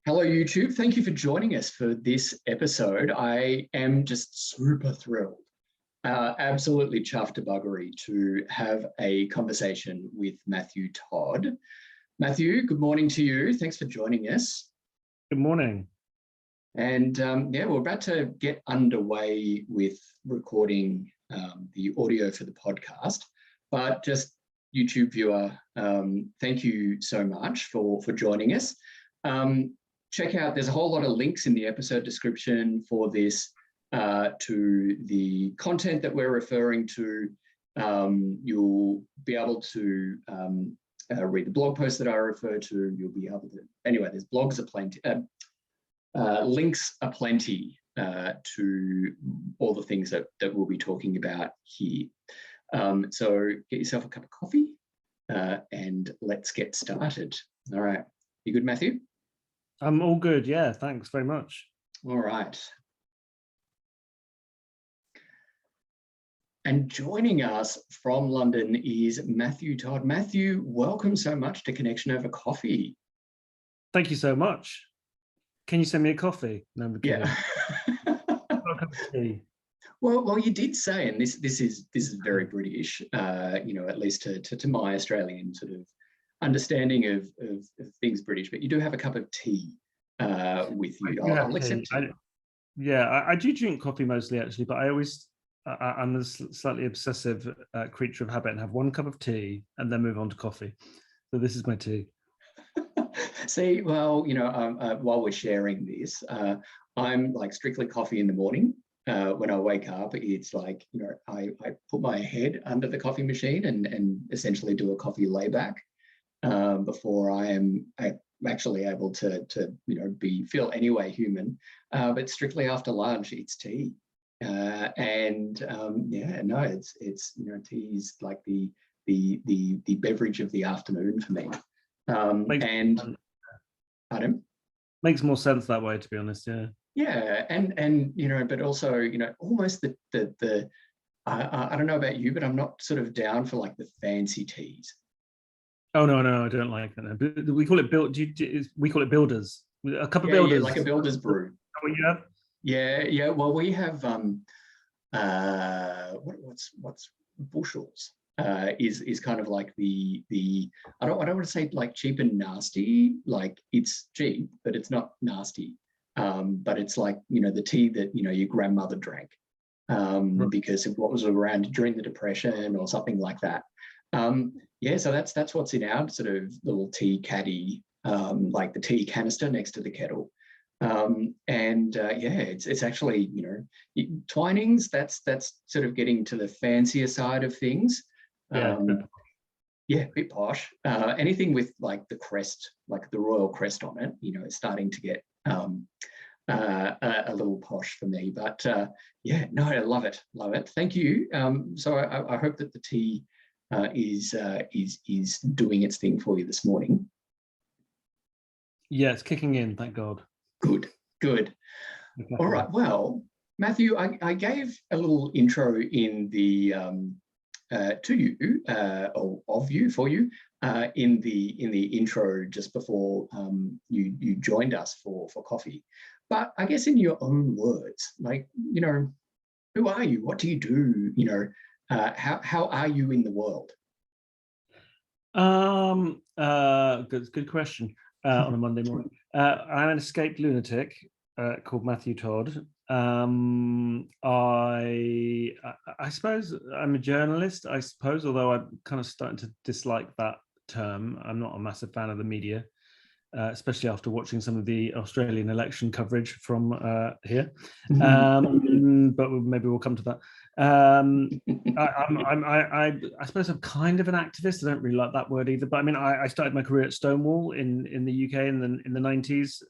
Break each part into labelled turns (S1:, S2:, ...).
S1: Hello, YouTube. Thank you for joining us for this episode. I am just super thrilled, absolutely chuffed to buggery to have a conversation with Matthew Todd. Matthew, good morning to you. Thanks for joining us.
S2: Good morning.
S1: And yeah, we're about to get underway with recording the audio for the podcast, but just YouTube viewer, thank you so much for joining us. Check out, there's a whole lot of links in the episode description for this to the content that we're referring to. You'll be able to read the blog post that I refer to. You'll be able to, anyway, there's blogs aplenty, links aplenty to all the things that we'll be talking about here. So get yourself a cup of coffee and let's get started. All right, you good, Matthew?
S2: I'm all good, yeah, thanks very much.
S1: All right. And joining us from London is Matthew Todd. Matthew, welcome so much to Connection Over Coffee.
S2: Thank you so much. Can you send me a coffee? No, I'm kidding.
S1: Yeah. Well, you did say, and this is very British, you know, at least to my Australian sort of understanding of things British, but you do have a cup of tea with you. I'll accept tea.
S2: I do drink coffee mostly, actually, but I'm a slightly obsessive creature of habit and have one cup of tea and then move on to coffee. So this is my tea.
S1: See, well, you know, while we're sharing this, I'm like strictly coffee in the morning. When I wake up, it's like, you know, I put my head under the coffee machine and essentially do a coffee layback before I am actually able to you know, feel anyway human. But strictly after lunch, it's tea. Yeah, no, it's you know, tea is like the beverage of the afternoon for me. Pardon?
S2: Makes more sense that way, to be honest.
S1: Yeah, and you know, but also, you know, almost the I don't know about you, but I'm not sort of down for like the fancy teas.
S2: Oh no, I don't like that. We call it we call it builders. A cup of builders.
S1: Yeah, like a builder's brew.
S2: Is that what you have?
S1: Yeah. Well, we have what's bushels is kind of like the I don't want to say like cheap and nasty. Like it's cheap, but it's not nasty. But it's like, you know, the tea that, you know, your grandmother drank because of what was around during the Depression or something like that. Yeah, so that's what's in our sort of little tea caddy, like the tea canister next to the kettle. Yeah, it's actually, you know, Twinings, that's sort of getting to the fancier side of things. Yeah, a bit posh. Anything with like the crest, like the royal crest on it, you know, is starting to get a little posh for me. But yeah, no, I love it. Thank you. So I hope that the tea is doing its thing for you this morning.
S2: Yeah, it's kicking in, thank God.
S1: Good. All right. Well, Matthew, I gave a little intro in the to you or of you for you in the intro just before you joined us for coffee. But I guess in your own words, like, you know, who are you? What do you do? You know, how are you in the world?
S2: Good question on a Monday morning. I'm an escaped lunatic called Matthew Todd. I suppose I'm a journalist, I suppose, although I'm kind of starting to dislike that term. I'm not a massive fan of the media, especially after watching some of the Australian election coverage from here. But maybe we'll come to that. I suppose I'm kind of an activist. I don't really like that word either. But I mean, I started my career at Stonewall in the UK in the 90s.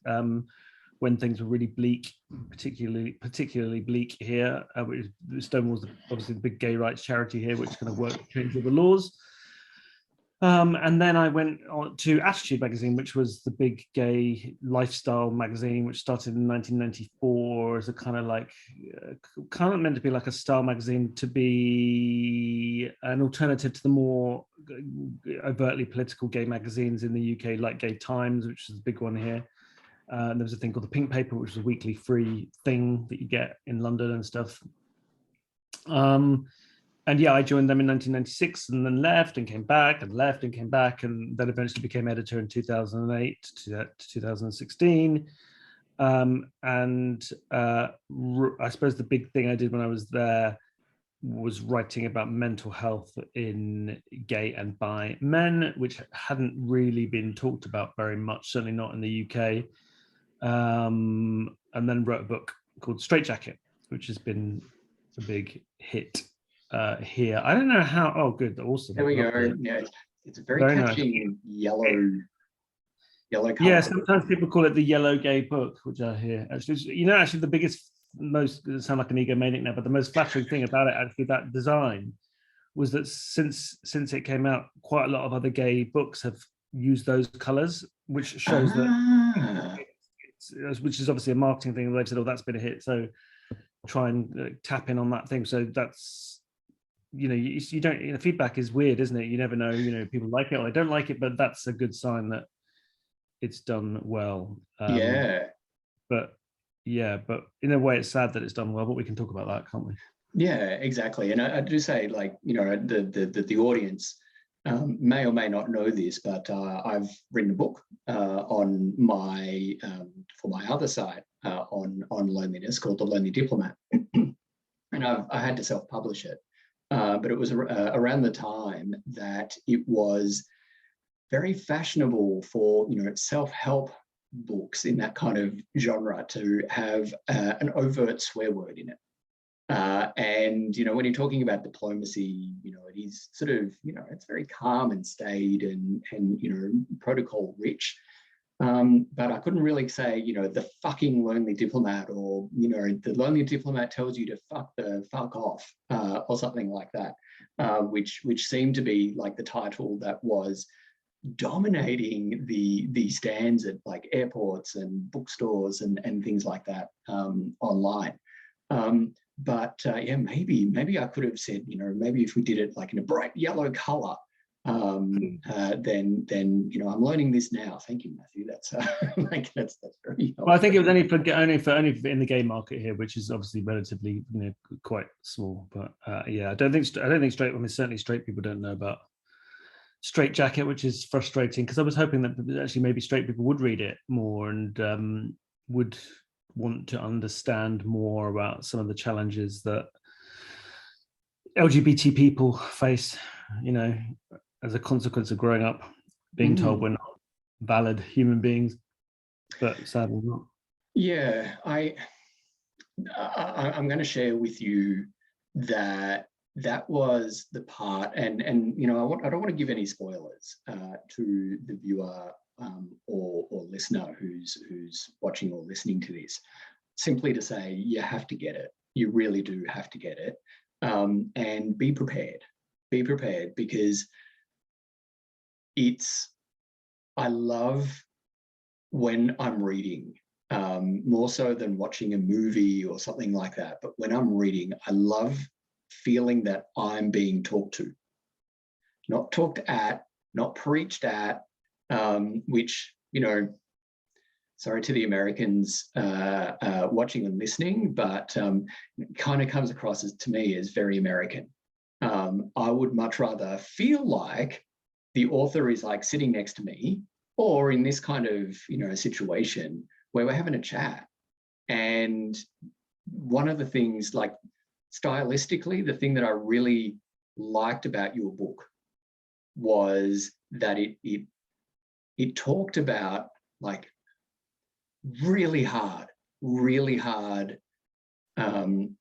S2: When things were really bleak, particularly bleak here. Stonewall's obviously the big gay rights charity here, which kind of worked to change all the laws. And then I went on to Attitude magazine, which was the big gay lifestyle magazine, which started in 1994 as a kind of like, kind of meant to be like a style magazine, to be an alternative to the more overtly political gay magazines in the UK, like Gay Times, which is the big one here. There was a thing called the Pink Paper, which was a weekly free thing that you get in London and stuff. And yeah, I joined them in 1996 and then left and came back and left and came back, and then eventually became editor in 2008 to 2016. I suppose the big thing I did when I was there was writing about mental health in gay and bi men, which hadn't really been talked about very much, certainly not in the UK. And then wrote a book called Straitjacket, which has been a big hit here. I don't know how. Oh, good, awesome.
S1: There we go. Yeah, it's a very catchy
S2: nice.
S1: yellow color.
S2: Yeah, sometimes people call it the yellow gay book, which I hear. Actually, actually the biggest, most, it sound like an egomaniac now, but the most flattering thing about it, actually, that design, was that since it came out, quite a lot of other gay books have used those colors, which shows that, which is obviously a marketing thing. They've said, oh, that's been a hit, so try and tap in on that thing. So that's, you don't, feedback is weird, isn't it? You never know, people like it or they don't like it, but that's a good sign that it's done well. But in a way it's sad that it's done well, but we can talk about that, can't we?
S1: Yeah, exactly. And I do say, like, the audience may or may not know this, but I've written a book on my for my other site on loneliness, called The Lonely Diplomat. And I had to self-publish it, but it was around the time that it was very fashionable for self-help books in that kind of genre to have an overt swear word in it. And when you're talking about diplomacy, it is sort of, it's very calm and staid and protocol rich. But I couldn't really say, the fucking Lonely Diplomat, or the Lonely Diplomat tells you to fuck off, or something like that, which seemed to be like the title that was dominating the stands at like airports and bookstores and things like that online. But maybe I could have said, maybe if we did it like in a bright yellow color, then I'm learning this now. Thank you, Matthew. That's that's very helpful.
S2: Well, I think it was only for in the gay market here, which is obviously relatively quite small. But I don't think straight. I mean, certainly straight people don't know about Straitjacket, which is frustrating, because I was hoping that actually maybe straight people would read it more and would want to understand more about some of the challenges that LGBT people face, as a consequence of growing up being told we're not valid human beings, but sadly not. Yeah,
S1: I'm going to share with you that was the part, and I don't want to give any spoilers to the viewer or listener who's watching or listening to this, simply to say you have to get it. You really do have to get it, and be prepared. Be prepared, because I love when I'm reading, more so than watching a movie or something like that. But when I'm reading, I love feeling that I'm being talked to, not talked at, not preached at, which, sorry to the Americans watching and listening, but kind of comes across to me as very American. I would much rather feel like the author is like sitting next to me, or in this kind of, situation where we're having a chat. And one of the things, like stylistically, the thing that I really liked about your book was that it talked about like really hard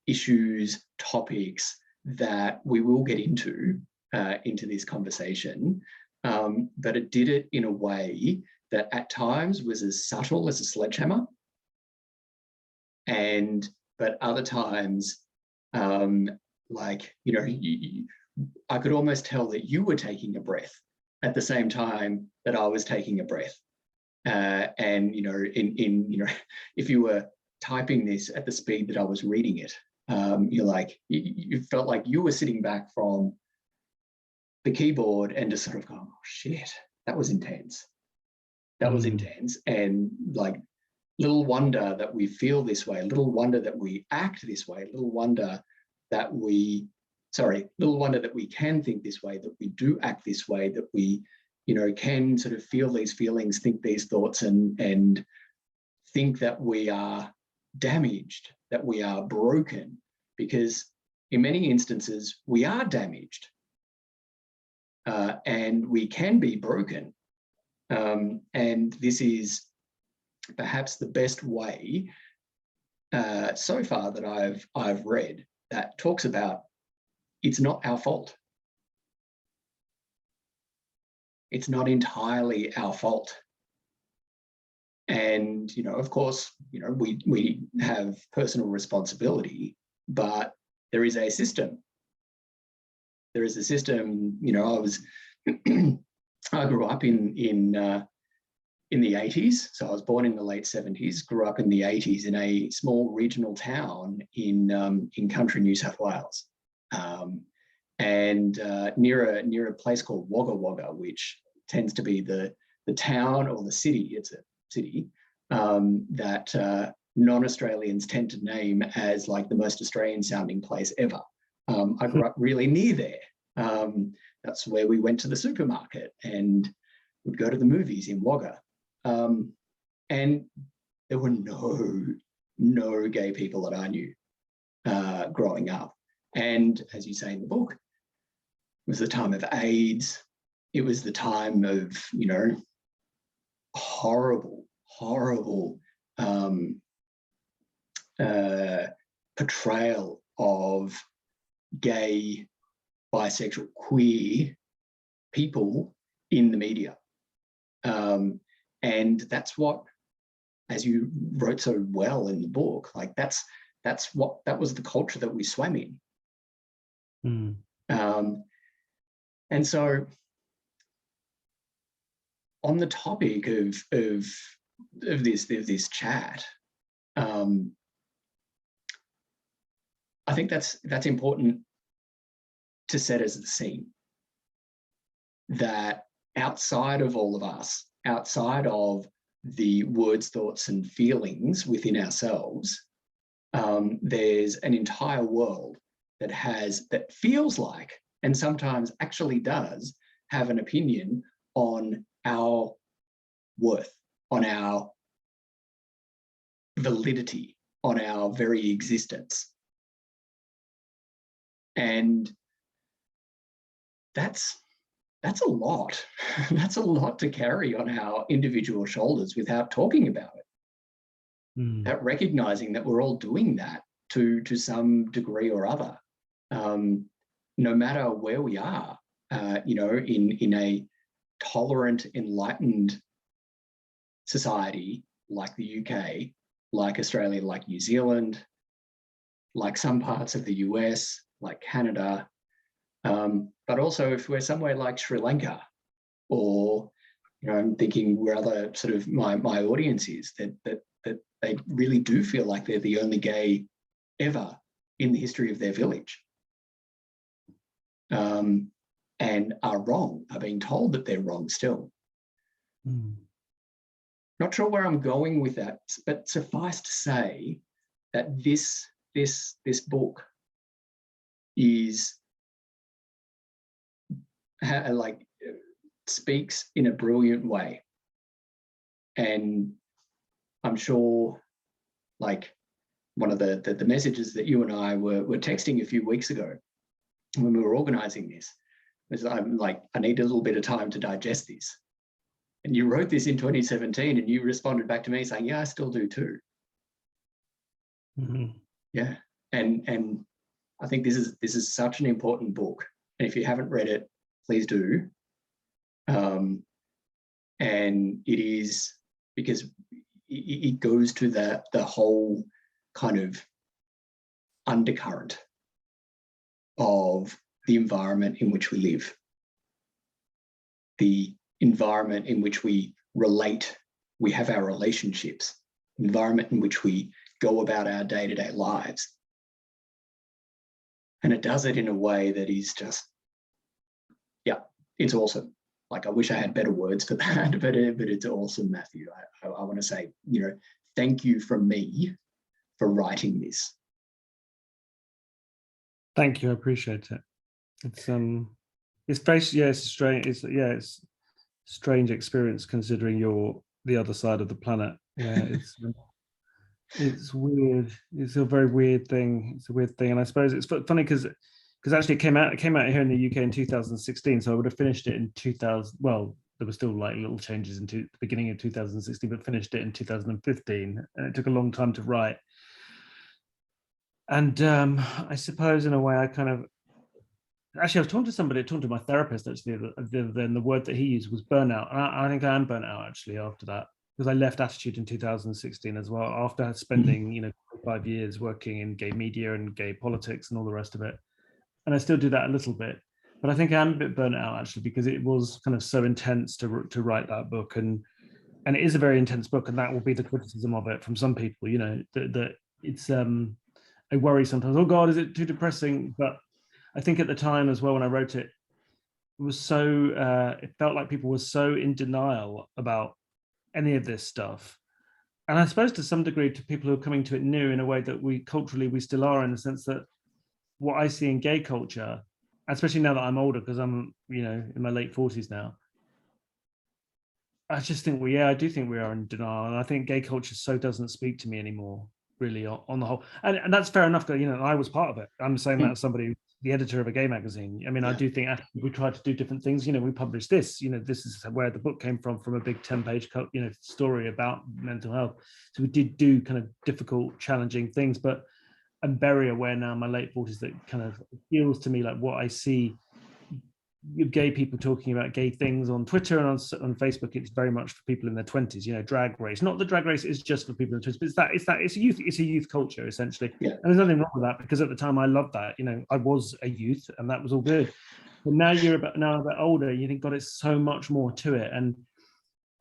S1: issues, topics that we will get into this conversation, but it did it in a way that at times was as subtle as a sledgehammer, but other times, I could almost tell that you were taking a breath at the same time that I was taking a breath. And if you were typing this at the speed that I was reading it, you felt like you were sitting back from the keyboard and just sort of going, oh shit, that was intense. That was intense. And like little wonder that we feel this way, little wonder that we act this way, little wonder that we can think this way, that we do act this way, that we, can sort of feel these feelings, think these thoughts, and think that we are damaged, that we are broken, because in many instances we are damaged and we can be broken. And this is perhaps the best way so far that I've read that talks about it's not our fault. It's not entirely our fault. And, of course, we have personal responsibility, but there is a system. There is a system. I grew up in the 80s. So I was born in the late 70s, grew up in the 80s in a small regional town in country New South Wales. And near a place called Wagga Wagga, which tends to be the town or the city. It's a city that non-Australians tend to name as like the most Australian sounding place ever. I grew up really near there. That's where we went to the supermarket and would go to the movies in Wagga. And there were no gay people that I knew growing up. And as you say in the book, it was the time of AIDS. It was the time of, horrible portrayal of gay, bisexual, queer people in the media. And that's what, as you wrote so well in the book, like that was the culture that we swam in. And so on the topic of this chat, I think that's important to set as the scene, that outside of all of us, outside of the words, thoughts, and feelings within ourselves, there's an entire world that feels like, and sometimes actually does, have an opinion on our worth, on our validity, on our very existence. And that's a lot. That's a lot to carry on our individual shoulders without talking about it. That recognizing that we're all doing that to some degree or other, no matter where we are, in a tolerant, enlightened society like the UK, like Australia, like New Zealand, like some parts of the US, like Canada, but also if we're somewhere like Sri Lanka, or I'm thinking where other sort of my audience is, that they really do feel like they're the only gay ever in the history of their village, and are wrong, are being told that they're wrong still. Not sure where I'm going with that, but suffice to say that this book is speaks in a brilliant way. And I'm sure, like, one of the messages that you and I were texting a few weeks ago when we were organizing this was, I'm like, I need a little bit of time to digest this. And you wrote this in 2017 and you responded back to me saying, yeah, I still do too. Yeah. And I think this is such an important book. And if you haven't read it, please do. And it is, because it goes to the whole kind of undercurrent of the environment in which we live, the environment in which we relate, we have our relationships, environment in which we go about our day-to-day lives. And it does it in a way that is just, yeah, it's awesome. Like, I wish I had better words for that, but it's awesome, Matthew. I want to say, thank you from me for writing this.
S2: Thank you, I appreciate it. It's basically, it's strange. It's a strange experience considering you're the other side of the planet. Yeah, it's weird. It's a very weird thing. It's a weird thing, and I suppose it's funny because actually it came out here in the UK in 2016. So I would have finished it in 2000. Well, there were still like little changes into the beginning of 2016, but finished it in 2015, and it took a long time to write. And I suppose in a way I kind of, actually I was talking to my therapist actually the other day, and the word that he used was burnout. And I think I am burnt out actually after that, because I left Attitude in 2016 as well, after spending 5 years working in gay media and gay politics and all the rest of it. And I still do that a little bit, but I think I am a bit burnt out actually, because it was kind of so intense to write that book, and it is a very intense book, and that will be the criticism of it from some people, that it's I worry sometimes, oh God, is it too depressing? But I think at the time as well, when I wrote it, it was so, it felt like people were so in denial about any of this stuff. And I suppose to some degree to people who are coming to it new, in a way that we culturally still are, in the sense that what I see in gay culture, especially now that I'm older, because I'm, in my late 40s now, I just think I do think we are in denial. And I think gay culture so doesn't speak to me anymore, really, on the whole. And that's fair enough, because, I was part of it. I'm saying that as somebody, the editor of a gay magazine. I mean, I do think we tried to do different things. We published this, this is where the book came from a big 10-page, story about mental health. So we did do kind of difficult, challenging things, but I'm very aware now in my late 40s that kind of feels to me like what I see gay people talking about gay things on Twitter and on Facebook, it's very much for people in their 20s, drag race. Not that drag race is just for people in their 20s, but it's a youth culture, essentially.
S1: Yeah.
S2: And there's nothing wrong with that, because at the time I loved that. I was a youth and that was all good. But now you're a bit older, you think, God, it's so much more to it. And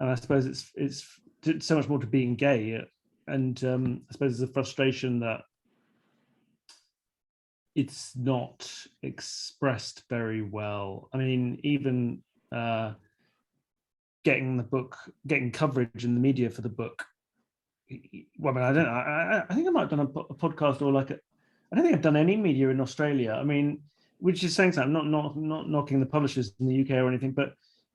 S2: I suppose it's so much more to being gay. And I suppose there's a frustration that it's not expressed very well. I mean, even getting coverage in the media for the book. Well, I mean, I think I might have done a podcast, or I don't think I've done any media in Australia. I mean, which is saying something. I'm not knocking the publishers in the UK or anything, but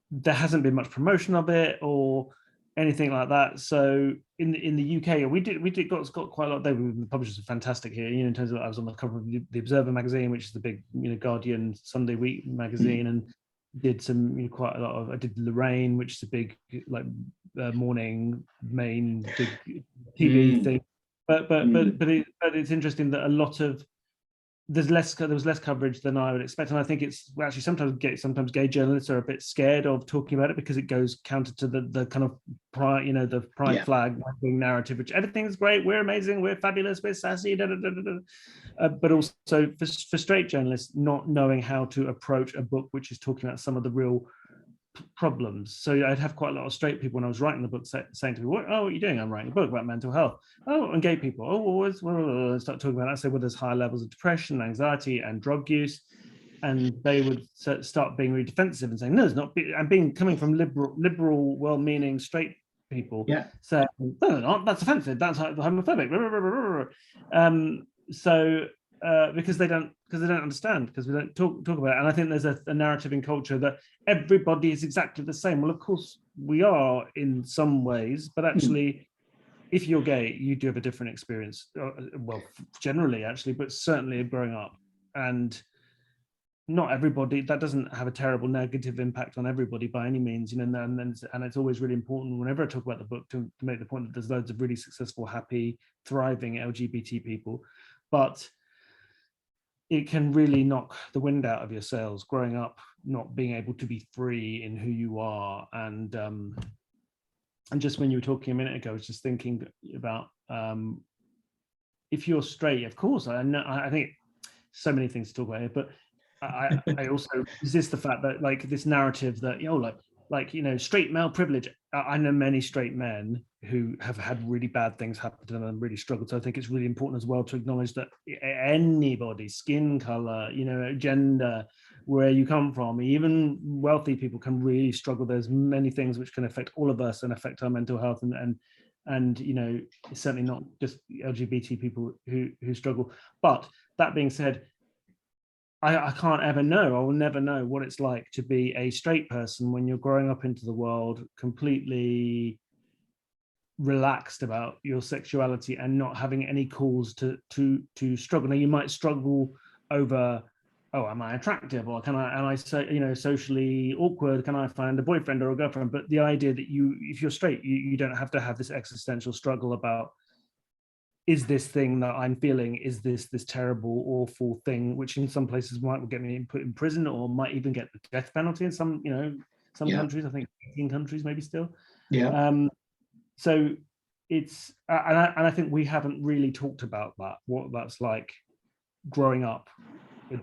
S2: there hasn't been much promotion of it or anything like that. So in the UK, we got quite a lot there. The publishers are fantastic here, in terms of, I was on the cover of the Observer magazine, which is the big, Guardian Sunday week magazine, and did some, quite a lot of, I did Lorraine, which is a big, morning main big TV thing. But it's interesting that a lot of, there was less coverage than I would expect, and I think it's actually sometimes gay journalists are a bit scared of talking about it, because it goes counter to the kind of pride, the pride flag narrative, which everything's great, we're amazing, we're fabulous, we're sassy, but also for straight journalists not knowing how to approach a book which is talking about some of the real problems. So I'd have quite a lot of straight people when I was writing the book saying to me, what are you doing? I'm writing a book about mental health. Oh, and gay people. Oh, start talking about that. I say, well, there's higher levels of depression, anxiety, and drug use. And they would start being really defensive and saying, no, it's not. And coming from liberal, well-meaning straight people, saying, no, that's offensive, that's homophobic. Because they don't understand, because we don't talk about it. And I think there's a narrative in culture that everybody is exactly the same. Well, of course we are in some ways, but actually if you're gay, you do have a different experience, well, generally actually, but certainly growing up. And not everybody, that doesn't have a terrible negative impact on everybody by any means, and it's always really important whenever I talk about the book to make the point that there's loads of really successful, happy, thriving LGBT people, but it can really knock the wind out of your sails growing up, not being able to be free in who you are. And just when you were talking a minute ago, I was just thinking about if you're straight, of course, I think so many things to talk about here, but I also resist the fact that this narrative that, straight male privilege. I know many straight men who have had really bad things happen to them and really struggled. So I think it's really important as well to acknowledge that anybody, skin color, gender, where you come from, even wealthy people can really struggle. There's many things which can affect all of us and affect our mental health. And and it's certainly not just LGBT people who struggle. But that being said, I can't ever know, I will never know what it's like to be a straight person when you're growing up into the world completely relaxed about your sexuality and not having any cause to struggle. Now you might struggle over, oh, am I attractive, or am I socially awkward, can I find a boyfriend or a girlfriend? But the idea that if you're straight, you don't have to have this existential struggle about, is this thing that I'm feeling, is this terrible, awful thing, which in some places might get me put in prison or might even get the death penalty in some countries, I think 18 countries maybe still. So it's, and I think we haven't really talked about that, what that's like growing up with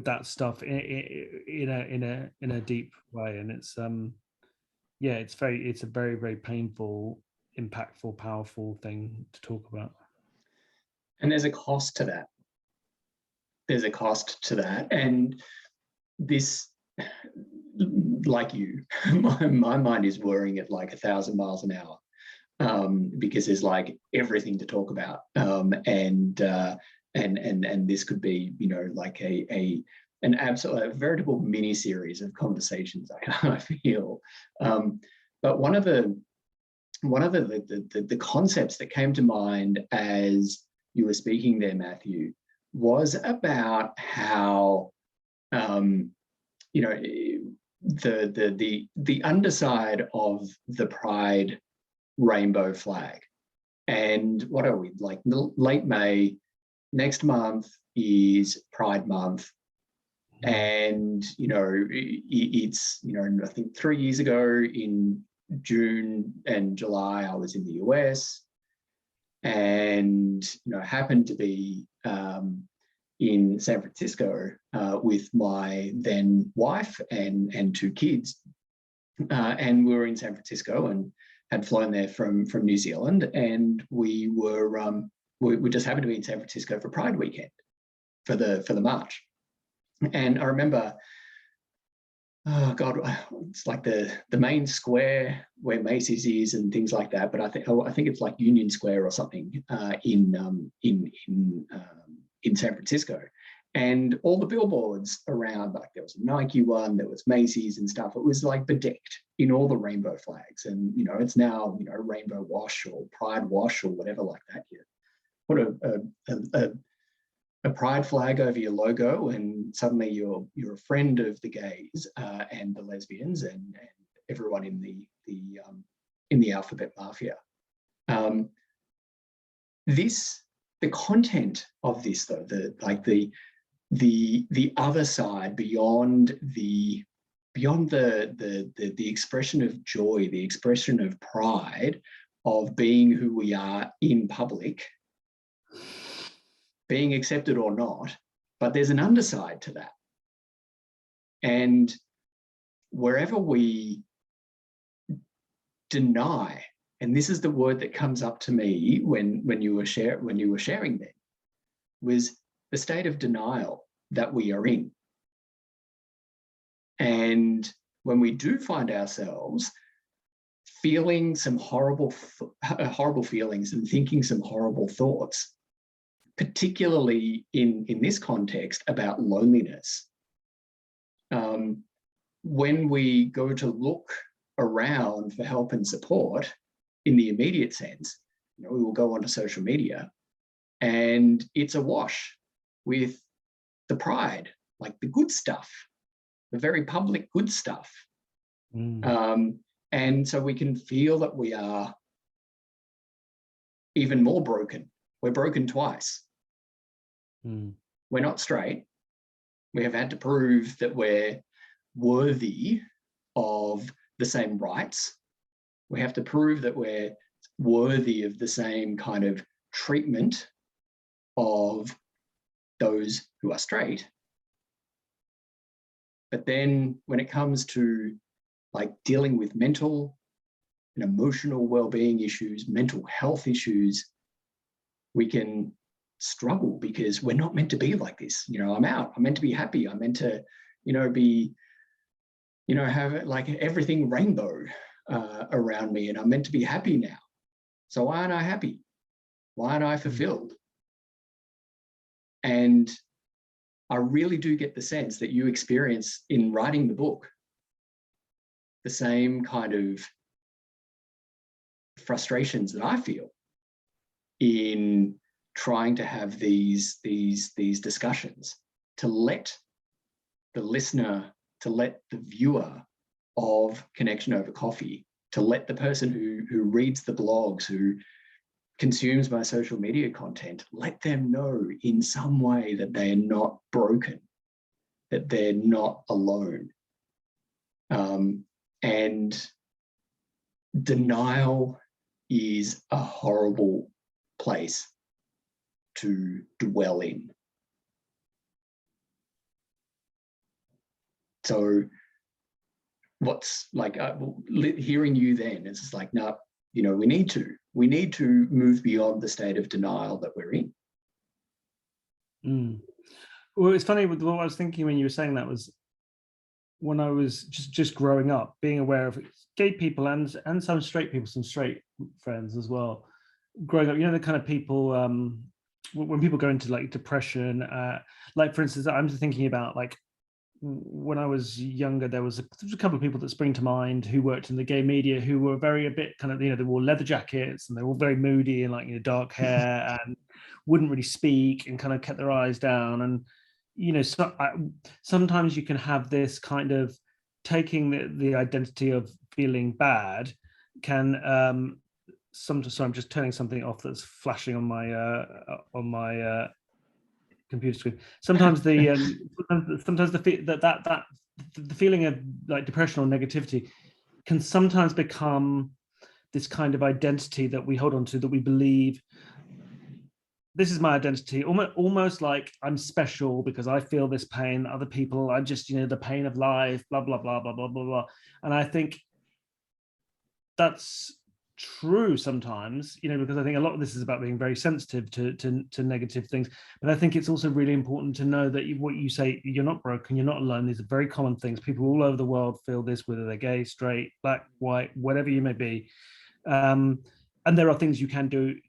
S2: that stuff in a deep way. And it's it's a very, very painful, impactful, powerful thing to talk about.
S1: And there's a cost to that. And this, like you, my mind is whirring at like 1,000 miles an hour, because there's like everything to talk about, and this could be like a veritable mini series of conversations, I feel. But one of the concepts that came to mind as you were speaking there, Matthew, was about how the underside of the Pride rainbow flag. And what are we, like late May, next month is Pride Month. And, it's, I think 3 years ago in June and July, I was in the US and, happened to be in San Francisco with my then wife and 2 kids. And we were in San Francisco and had flown there from New Zealand, and we just happened to be in San Francisco for Pride weekend for the march. And I remember, oh God, it's like the main square where Macy's is and things like that. But I think it's like Union Square or something in San Francisco. And all the billboards around, like there was a Nike one, there was Macy's and stuff. It was like bedecked in all the rainbow flags. And, it's now, Rainbow Wash or Pride Wash or whatever like that. You put a pride flag over your logo and suddenly you're a friend of the gays and the lesbians and everyone in the alphabet mafia. The content of this, though, the other side beyond the expression of joy, the expression of pride, of being who we are in public, being accepted or not, but there's an underside to that. And wherever we deny, and this is the word that comes up to me when you were sharing then, was the state of denial that we are in. And when we do find ourselves feeling some horrible feelings and thinking some horrible thoughts, particularly in this context about loneliness, when we go to look around for help and support in the immediate sense, we will go onto social media and it's awash with the pride, like the good stuff, the very public good stuff. And so we can feel that we are even more broken. We're broken twice. We're not straight. We have had to prove that we're worthy of the same rights. We have to prove that we're worthy of the same kind of treatment of those who are straight. But then when it comes to like dealing with mental and emotional well-being issues, mental health issues, we can struggle because we're not meant to be like this. I'm out. I'm meant to be happy. I'm meant to, be, have like everything rainbow around me, and I'm meant to be happy now. So why aren't I happy? Why aren't I fulfilled? And I really do get the sense that you experience in writing the book the same kind of frustrations that I feel in trying to have these discussions, to let the listener, to let the viewer of Connection Over Coffee, to let the person who reads the blogs, who consumes my social media content, let them know in some way that they are not broken, that they're not alone. And denial is a horrible place to dwell in. So what's like, hearing you then, it's just like, no, you know, we need to move beyond the state of denial that we're in.
S2: Well, it's funny, what I was thinking when you were saying that was, when I was just growing up, being aware of gay people and some straight people, some straight friends as well. Growing up, you know, the kind of people, when people go into like depression, like for instance, I'm just thinking about like when I was younger, there was a couple of people that spring to mind who worked in the gay media who were a bit kind of, you know, they wore leather jackets and they were all very moody and like, you know, dark hair and wouldn't really speak and kind of kept their eyes down. And you know, so sometimes you can have this kind of taking the identity of feeling bad can so I'm just turning something off that's flashing on my computer screen. Sometimes the feeling of like depression or negativity can sometimes become this kind of identity that we hold on to, that we believe, this is my identity, almost like I'm special because I feel this pain. Other people, I'm just, you know, the pain of life, blah, blah, blah, blah, blah, blah, blah. And I think that's true sometimes, you know, because I think a lot of this is about being very sensitive to negative things. But I think it's also really important to know that what you say, you're not broken, you're not alone. These are very common things. People all over the world feel this, whether they're gay, straight, black, white, whatever you may be. And there are things you can do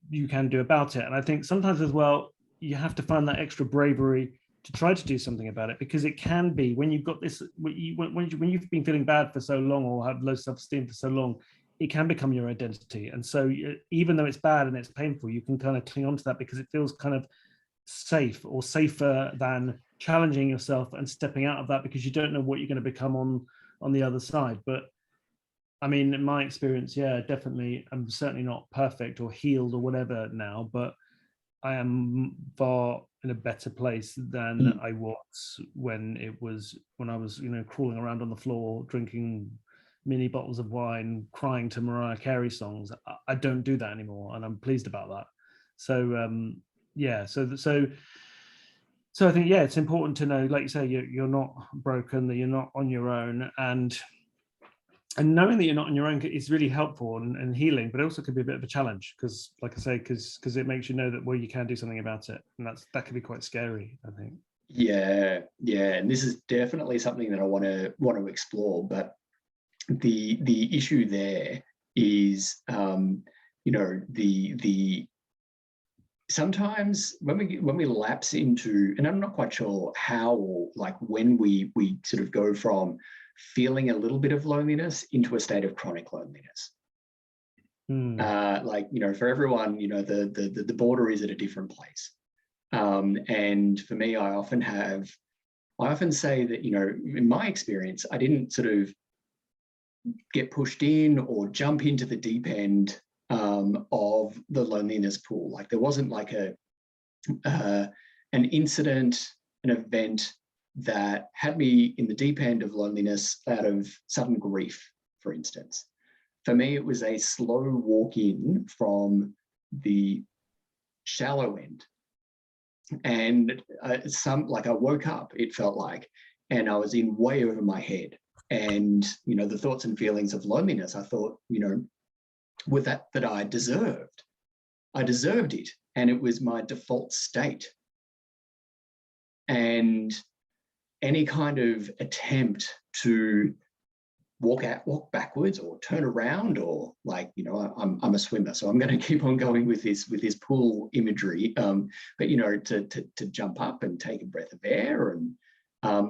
S2: about it. And I think sometimes as well, you have to find that extra bravery to try to do something about it, because it can be, when you've got this, when you've been feeling bad for so long or have low self-esteem for so long, it can become your identity. And so even though it's bad and it's painful, you can kind of cling on to that because it feels kind of safe, or safer than challenging yourself and stepping out of that, because you don't know what you're going to become on the other side. But I mean, in my experience, yeah, definitely, I'm certainly not perfect or healed or whatever now, but I am far in a better place than I was when I was, you know, crawling around on the floor, drinking mini bottles of wine, crying to Mariah Carey songs. I don't do that anymore, and I'm pleased about that. So yeah, so I think, yeah, it's important to know, like you say, you're not broken, that you're not on your own, and knowing that you're not on your own is really helpful and healing, but it also could be a bit of a challenge because, like I say, because it makes you know that, well, you can do something about it, and that can be quite scary, I think.
S1: Yeah, and this is definitely something that I want to explore. But the issue there is, you know, the sometimes when we lapse into, and I'm not quite sure how, or like when we sort of go from feeling a little bit of loneliness into a state of chronic loneliness. Like, you know, for everyone, you know, the border is at a different place. And for me, I often say that, you know, in my experience, I didn't sort of get pushed in or jump into the deep end of the loneliness pool. Like there wasn't like an incident, an event that had me in the deep end of loneliness out of sudden grief, for instance. For me, it was a slow walk in from the shallow end. And I woke up, it felt like, and I was in way over my head. And, you know, the thoughts and feelings of loneliness, I thought, you know, with that I deserved it. And it was my default state. And any kind of attempt to walk backwards or turn around, or like, you know, I'm a swimmer, so I'm going to keep on going with this pool imagery. But you know, to jump up and take a breath of air, and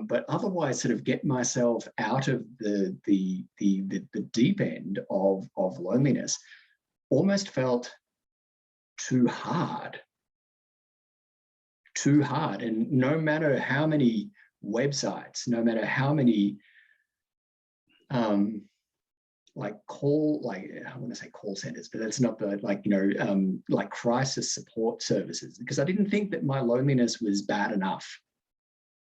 S1: but otherwise sort of get myself out of the deep end of loneliness almost felt too hard. And no matter how many websites, no matter how many I want to say call centers, but that's not the, like, you know, like crisis support services, because I didn't think that my loneliness was bad enough.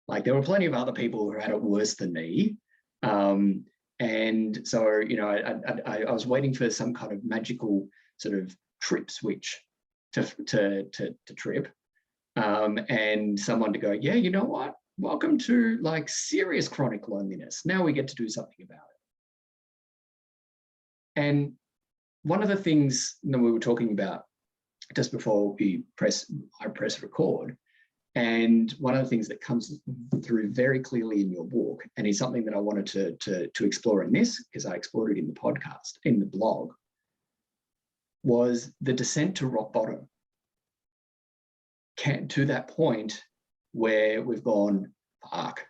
S1: Like, there were plenty of other people who had it worse than me. And so, you know, I was waiting for some kind of magical sort of trip switch to trip, and someone to go, yeah, you know what? Welcome to like serious chronic loneliness. Now we get to do something about it. And one of the things that we were talking about just before I press record, and one of the things that comes through very clearly in your book, and is something that I wanted to explore in this, because I explored it in the podcast, in the blog, was the descent to rock bottom. To that point where we've gone, fuck,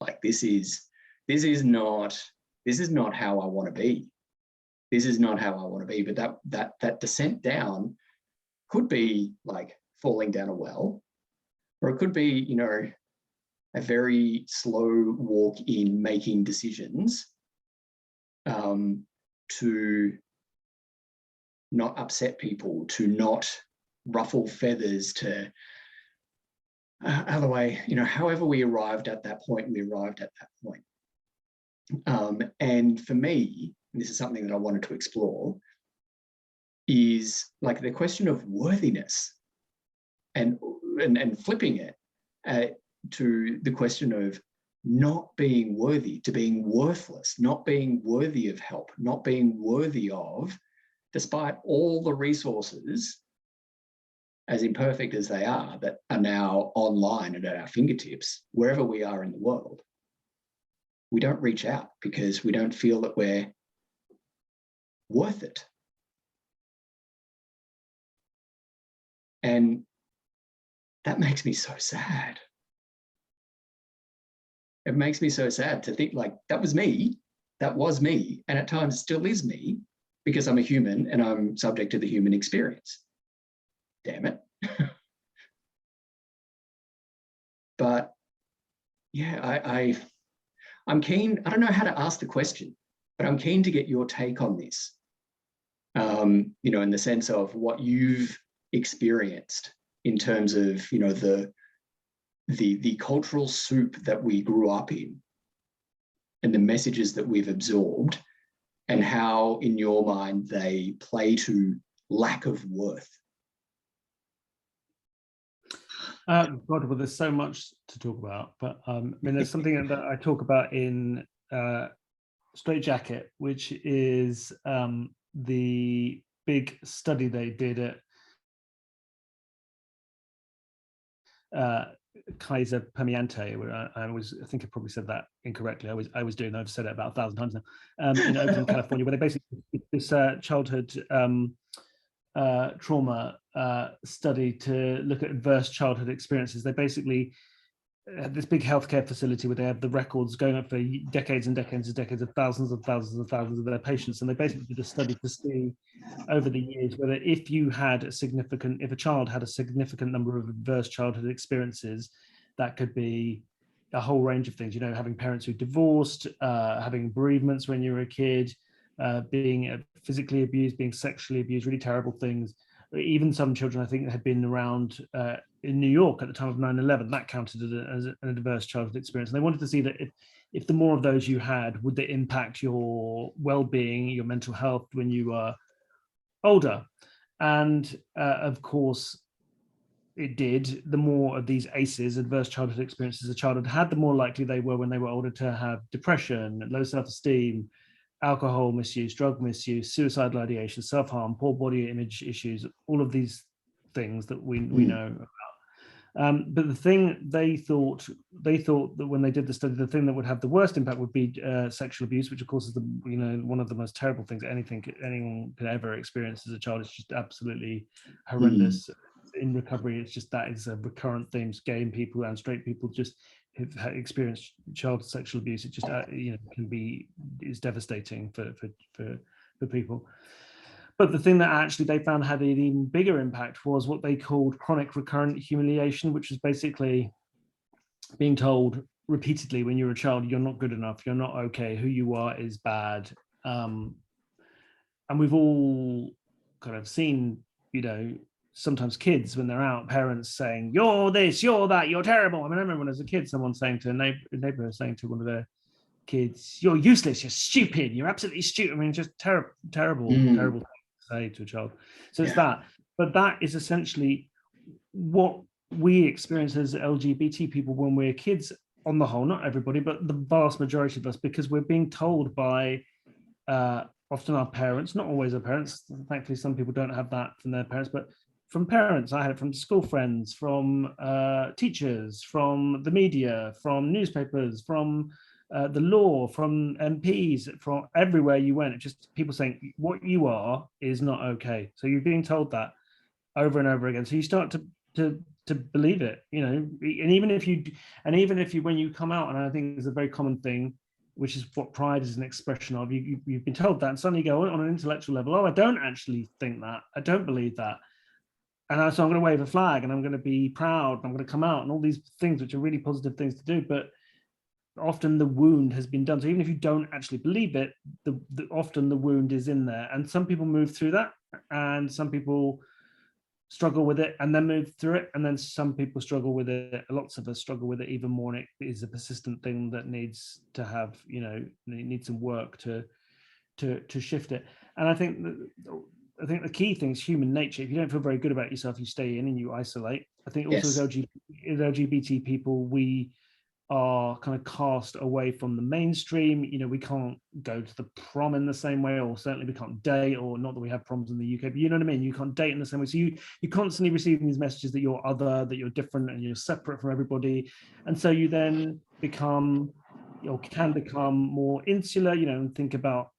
S1: like this is not how I want to be. This is not how I want to be. But that descent down could be like falling down a well, or it could be, you know, a very slow walk in making decisions to not upset people, to not ruffle feathers, to other way, you know, however we arrived at that point, and for me, and this is something that I wanted to explore, is like the question of worthiness, and flipping it to the question of not being worthy, to being worthless, not being worthy of help, not being worthy of, despite all the resources, as imperfect as they are, that are now online and at our fingertips, wherever we are in the world. We don't reach out because we don't feel that we're worth it. And that makes me so sad. It makes me so sad to think, like, that was me, and at times still is me, because I'm a human and I'm subject to the human experience. Damn it. But yeah, I'm keen. I don't know how to ask the question, but I'm keen to get your take on this. You know, in the sense of what you've experienced in terms of, you know, the cultural soup that we grew up in, and the messages that we've absorbed, and how, in your mind, they play to lack of worth.
S2: God, well, there's so much to talk about, but I mean, there's something that I talk about in Straight Jacket, which is the big study they did at Kaiser Permanente, where I think I probably said that incorrectly. I was doing that. I've said it about 1,000 times now. In Oakland, California, where they basically this childhood trauma study to look at adverse childhood experiences. They basically had this big healthcare facility where they have the records going up for decades and decades and decades of thousands of their patients, and they basically did a study to see over the years whether if a child had a significant number of adverse childhood experiences, that could be a whole range of things, you know, having parents who divorced, having bereavements when you were a kid, being physically abused, being sexually abused, really terrible things. Even some children, I think, had been around in New York at the time of 9/11. That counted as an adverse childhood experience. And they wanted to see that if the more of those you had, would they impact your well-being, your mental health when you were older? And of course, it did. The more of these ACEs, adverse childhood experiences, a child had, the more likely they were when they were older to have depression, low self-esteem, alcohol misuse, drug misuse, suicidal ideation, self-harm, poor body image issues, all of these things that we know But the thing they thought that when they did the study, the thing that would have the worst impact would be sexual abuse, which of course is one of the most terrible things anyone could ever experience as a child. It's just absolutely horrendous. In recovery, it's just that is a recurrent theme. Gay people and straight people just have experienced child sexual abuse. It just is devastating for people. But the thing that actually they found had an even bigger impact was what they called chronic recurrent humiliation, which was basically being told repeatedly when you're a child, you're not good enough, you're not okay, who you are is bad. And we've all kind of seen, sometimes kids when they're out, parents saying, you're this, you're that, you're terrible. I mean, I remember when I was a kid, someone saying to a neighbor saying to one of their kids, you're useless, you're stupid, you're absolutely stupid. I mean, just terrible say to a child. So it's that, but that is essentially what we experience as LGBT people when we're kids, on the whole, not everybody, but the vast majority of us, because we're being told by often our parents, not always our parents, thankfully some people don't have that from their parents, but from parents. I had it from school friends, from teachers, from the media, from newspapers, from the law, from MPs, from everywhere you went. Just people saying what you are is not okay. So you're being told that over and over again. So you start to believe it, and even if you, when you come out, and I think it's a very common thing, which is what pride is an expression of, you've been told that, and suddenly you go on an intellectual level, oh, I don't actually think that, I don't believe that. And so I'm going to wave a flag and I'm going to be proud, I'm going to come out, and all these things which are really positive things to do, but often the wound has been done. So even if you don't actually believe it, often the wound is in there. And some people move through that, and some people struggle with it and then move through it. And then some people struggle with it. Lots of us struggle with it even more. And it is a persistent thing that needs to have, needs some work to shift it. And I think the key thing is human nature. If you don't feel very good about yourself, you stay in and you isolate. I think also as LGBT people, we are kind of cast away from the mainstream. We can't go to the prom in the same way, or certainly we can't date, or not that we have proms in the UK, but you know what I mean? You can't date in the same way. So you're constantly receiving these messages that you're other, that you're different, and you're separate from everybody. And so you then become, or can become, more insular, and think about,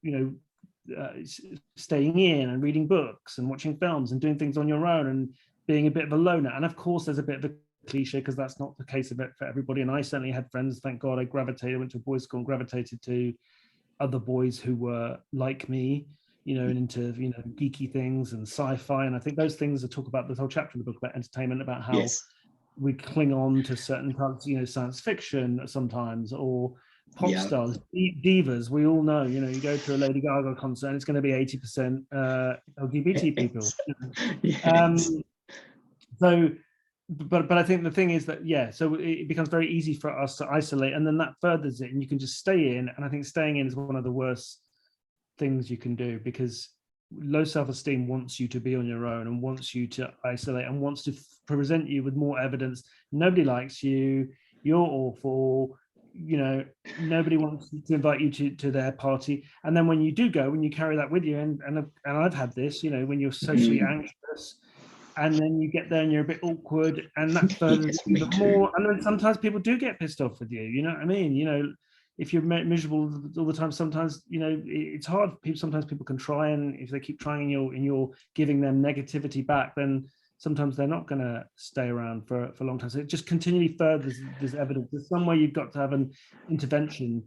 S2: staying in and reading books and watching films and doing things on your own and being a bit of a loner. And of course, there's a bit of a cliche, because that's not the case of it for everybody. And I certainly had friends, thank God, I went to a boys' school and gravitated to other boys who were like me, and into geeky things and sci-fi. And I think those things I talk about, the whole chapter in the book about entertainment, about how we cling on to certain parts, science fiction sometimes, or pop stars, divas. We all know, you go to a Lady Gaga concert and it's going to be 80% LGBT people. So but I think the thing is that so it becomes very easy for us to isolate, and then that furthers it, and you can just stay in. And I think staying in is one of the worst things you can do, because low self-esteem wants you to be on your own and wants you to isolate and wants to present you with more evidence. Nobody likes you, you're awful, nobody wants to invite you to their party. And then when you do go, when you carry that with you, and I've had this, when you're socially anxious, and then you get there and you're a bit awkward, and that furthers more. And then sometimes people do get pissed off with you. You know what I mean? If you're miserable all the time, sometimes it's hard. Sometimes people can try, and if they keep trying and you're giving them negativity back, then sometimes they're not going to stay around for a long time. So it just continually furthers this evidence. There's some way you've got to have an intervention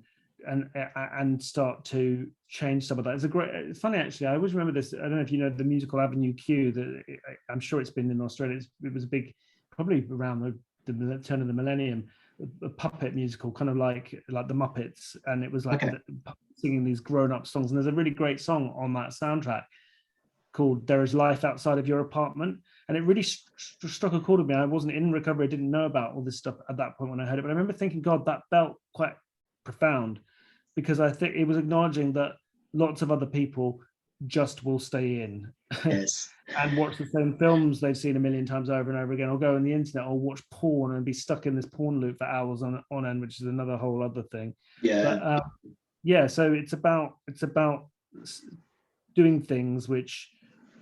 S2: and start to change some of that. It's funny, actually. I always remember this. I don't know if you know the musical Avenue Q. I'm sure it's been in Australia. It was a big, probably around the turn of the millennium, a puppet musical, kind of like the Muppets, and it was like singing these grown-up songs. And there's a really great song on that soundtrack called "There Is Life Outside of Your Apartment," and it really struck a chord with me. I wasn't in recovery. I didn't know about all this stuff at that point when I heard it, but I remember thinking, God, that felt quite profound, because I think it was acknowledging that lots of other people just will stay in and watch the same films they've seen a million times over and over again, or go on the internet or watch porn and be stuck in this porn loop for hours on end, which is another whole other thing. So it's about doing things which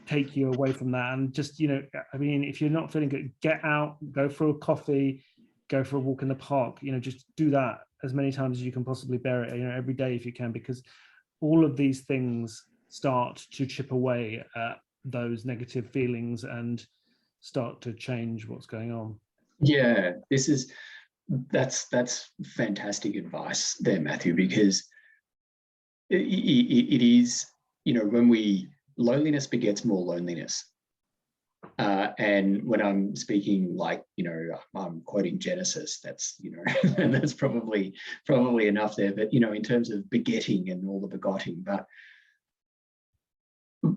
S2: take you away from that. And just, you know, I mean, if you're not feeling good, get out, go for a coffee, go for a walk in the park, you know, just do that as many times as you can possibly bear it, you know, every day if you can, because all of these things start to chip away at those negative feelings and start to change what's going on.
S1: Yeah, that's fantastic advice there, Matthew, because it is, you know, loneliness begets more loneliness. And when I'm speaking, like, you know, I'm quoting Genesis, that's, you know, and that's probably enough there, but, you know, in terms of begetting and all the begotten, but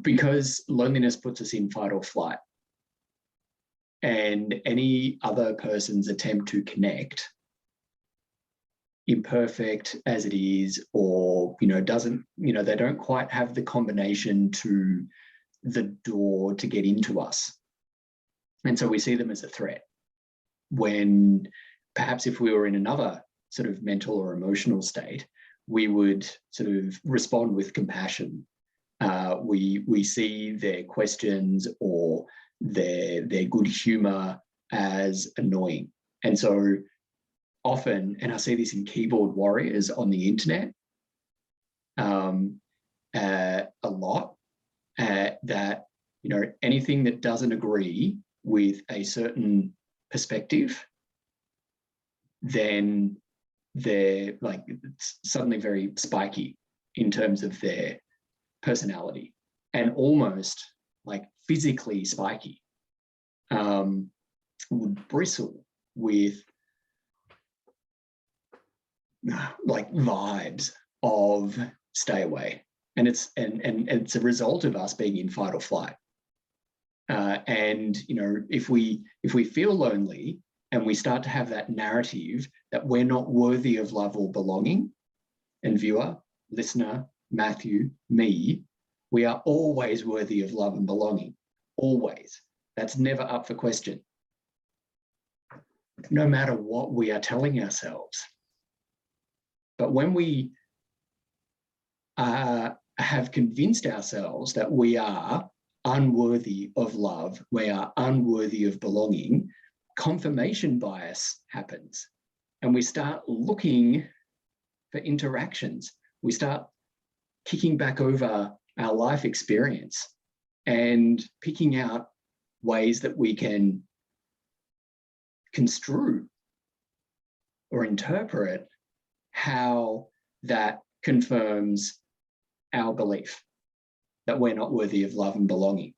S1: because loneliness puts us in fight or flight, and any other person's attempt to connect, imperfect as it is, or, you know, doesn't, you know, they don't quite have the combination to the door to get into us. And so we see them as a threat, when perhaps if we were in another sort of mental or emotional state, we would sort of respond with compassion. We see their questions or their good humor as annoying. And so often, and I see this in keyboard warriors on the internet a lot, that, you know, anything that doesn't agree with a certain perspective, then they're like suddenly very spiky in terms of their personality, and almost like physically spiky, would bristle with like vibes of stay away. And it's a result of us being in fight or flight. And, you know, if we feel lonely and we start to have that narrative that we're not worthy of love or belonging, and viewer, listener, Matthew, me, we are always worthy of love and belonging, always. That's never up for question, no matter what we are telling ourselves. But when we have convinced ourselves that we are unworthy of love, we are unworthy of belonging, confirmation bias happens. And we start looking for interactions. We start kicking back over our life experience and picking out ways that we can construe or interpret how that confirms our belief that we're not worthy of love and belonging.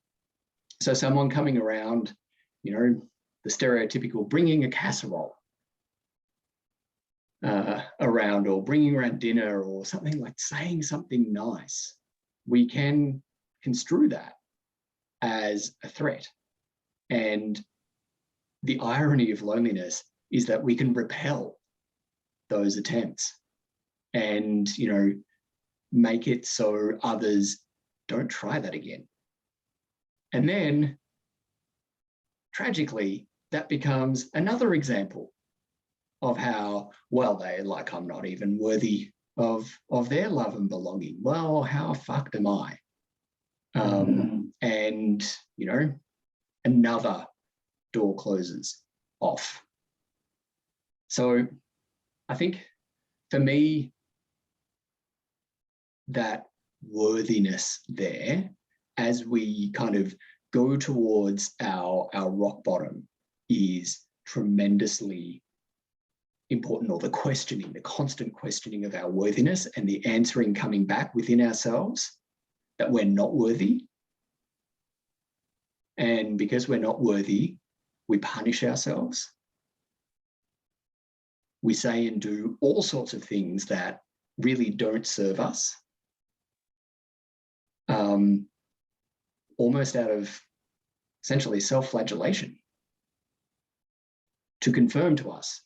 S1: So someone coming around, you know, the stereotypical bringing a casserole around, or bringing around dinner, or something, like saying something nice, we can construe that as a threat. And the irony of loneliness is that we can repel those attempts and, you know, make it so others don't try that again. And then, tragically, that becomes another example of how, well, they're like, I'm not even worthy of their love and belonging. Well, how fucked am I? And, you know, another door closes off. So I think for me, that worthiness there, as we kind of go towards our rock bottom, is tremendously important, or the questioning, the constant questioning of our worthiness, and the answering coming back within ourselves that we're not worthy. And because we're not worthy, we punish ourselves. We say and do all sorts of things that really don't serve us, almost out of essentially self-flagellation, to confirm to us,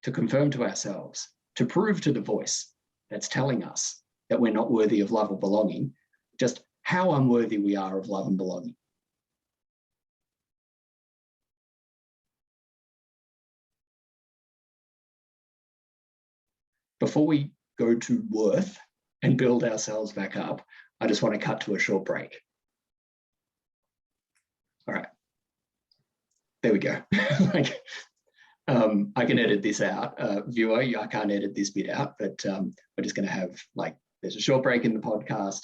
S1: to confirm to ourselves, to prove to the voice that's telling us that we're not worthy of love or belonging, just how unworthy we are of love and belonging. Before we go to worth and build ourselves back up, I just want to cut to a short break. All right. There we go. Like, I can edit this out. Viewer, I can't edit this bit out, but we're just going to have, like, there's a short break in the podcast.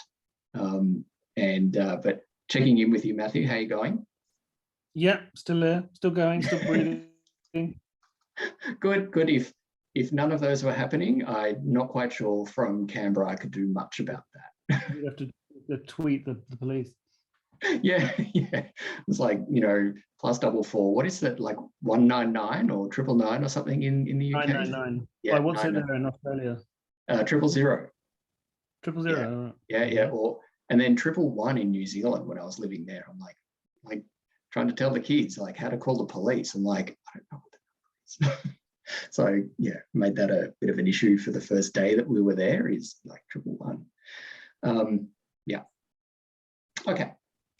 S1: But checking in with you, Matthew, how are you going?
S2: Yeah, still there, still going, still breathing.
S1: Good. If none of those were happening, I'm not quite sure from Canberra I could do much about that.
S2: You have to tweet the police.
S1: Yeah. It's like, +44. What is it, like 199 or 999 or something in the UK?
S2: 999.
S1: Yeah.
S2: What's it there in Australia?
S1: 000.
S2: 000.
S1: Yeah. And then 111 in New Zealand when I was living there. I'm like trying to tell the kids like how to call the police. I'm like, I don't know what the number is. So yeah, made that a bit of an issue for the first day that we were there, is like 111. Yeah. Okay.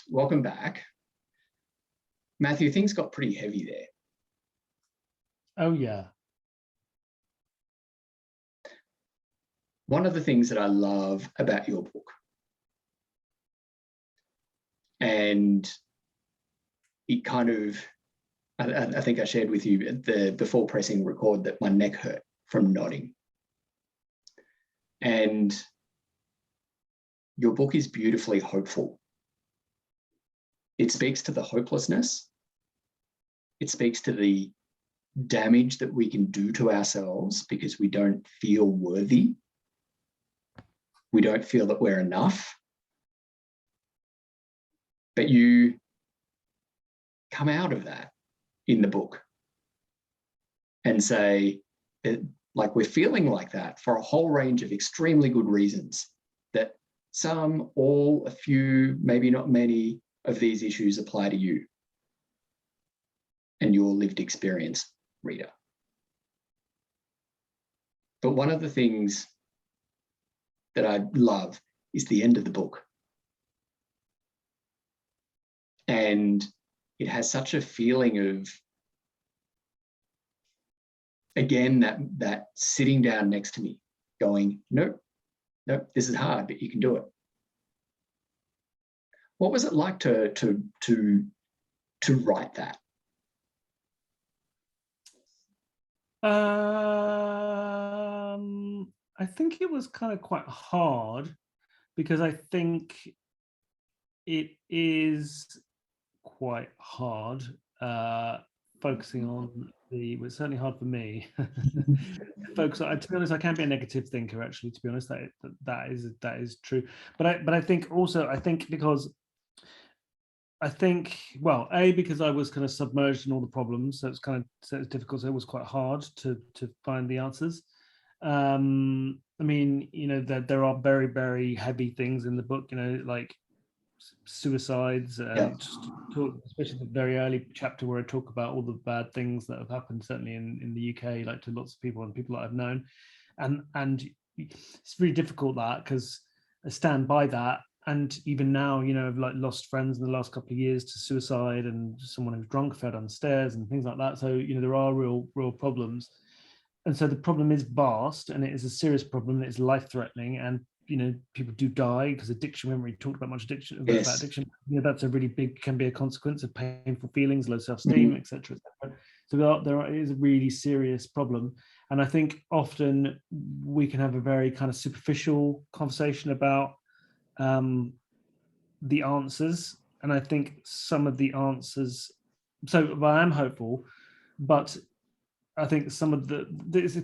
S1: Welcome back. Matthew, things got pretty heavy there.
S2: Oh yeah.
S1: One of the things that I love about your book, and it kind of, I think I shared with you before pressing record that my neck hurt from nodding. And your book is beautifully hopeful. It speaks to the hopelessness. It speaks to the damage that we can do to ourselves because we don't feel worthy. We don't feel that we're enough. But you come out of that in the book and say that, like, we're feeling like that for a whole range of extremely good reasons, that some, all, a few, maybe not many of these issues apply to you and your lived experience, reader. But one of the things that I love is the end of the book. And it has such a feeling of, again, that sitting down next to me going, nope, this is hard, but you can do it. What was it like to write that?
S2: I think it was kind of quite hard, because I think it is quite hard focusing on it's certainly hard for me. Folks, to be honest, I can be a negative thinker, actually, to be honest. That is true. But I think also, because because I was kind of submerged in all the problems, so it's difficult. So it was quite hard to find the answers. I mean, there are very, very heavy things in the book, like suicides, especially the very early chapter where I talk about all the bad things that have happened, certainly in the UK, like to lots of people and people that I've known, and it's really difficult, that, because I stand by that. And even now, I've like lost friends in the last couple of years to suicide, and someone who's drunk fell downstairs and things like that. So there are real problems, and so the problem is vast, and it is a serious problem. It's life-threatening, and people do die because addiction. We haven't really talked about much addiction.
S1: Yes.
S2: About addiction. That's a really big, can be a consequence of painful feelings, low self-esteem, etc. So there is a really serious problem, and I think often we can have a very kind of superficial conversation about the answers, and I think some of the answers. So I am hopeful, but I think some of there's a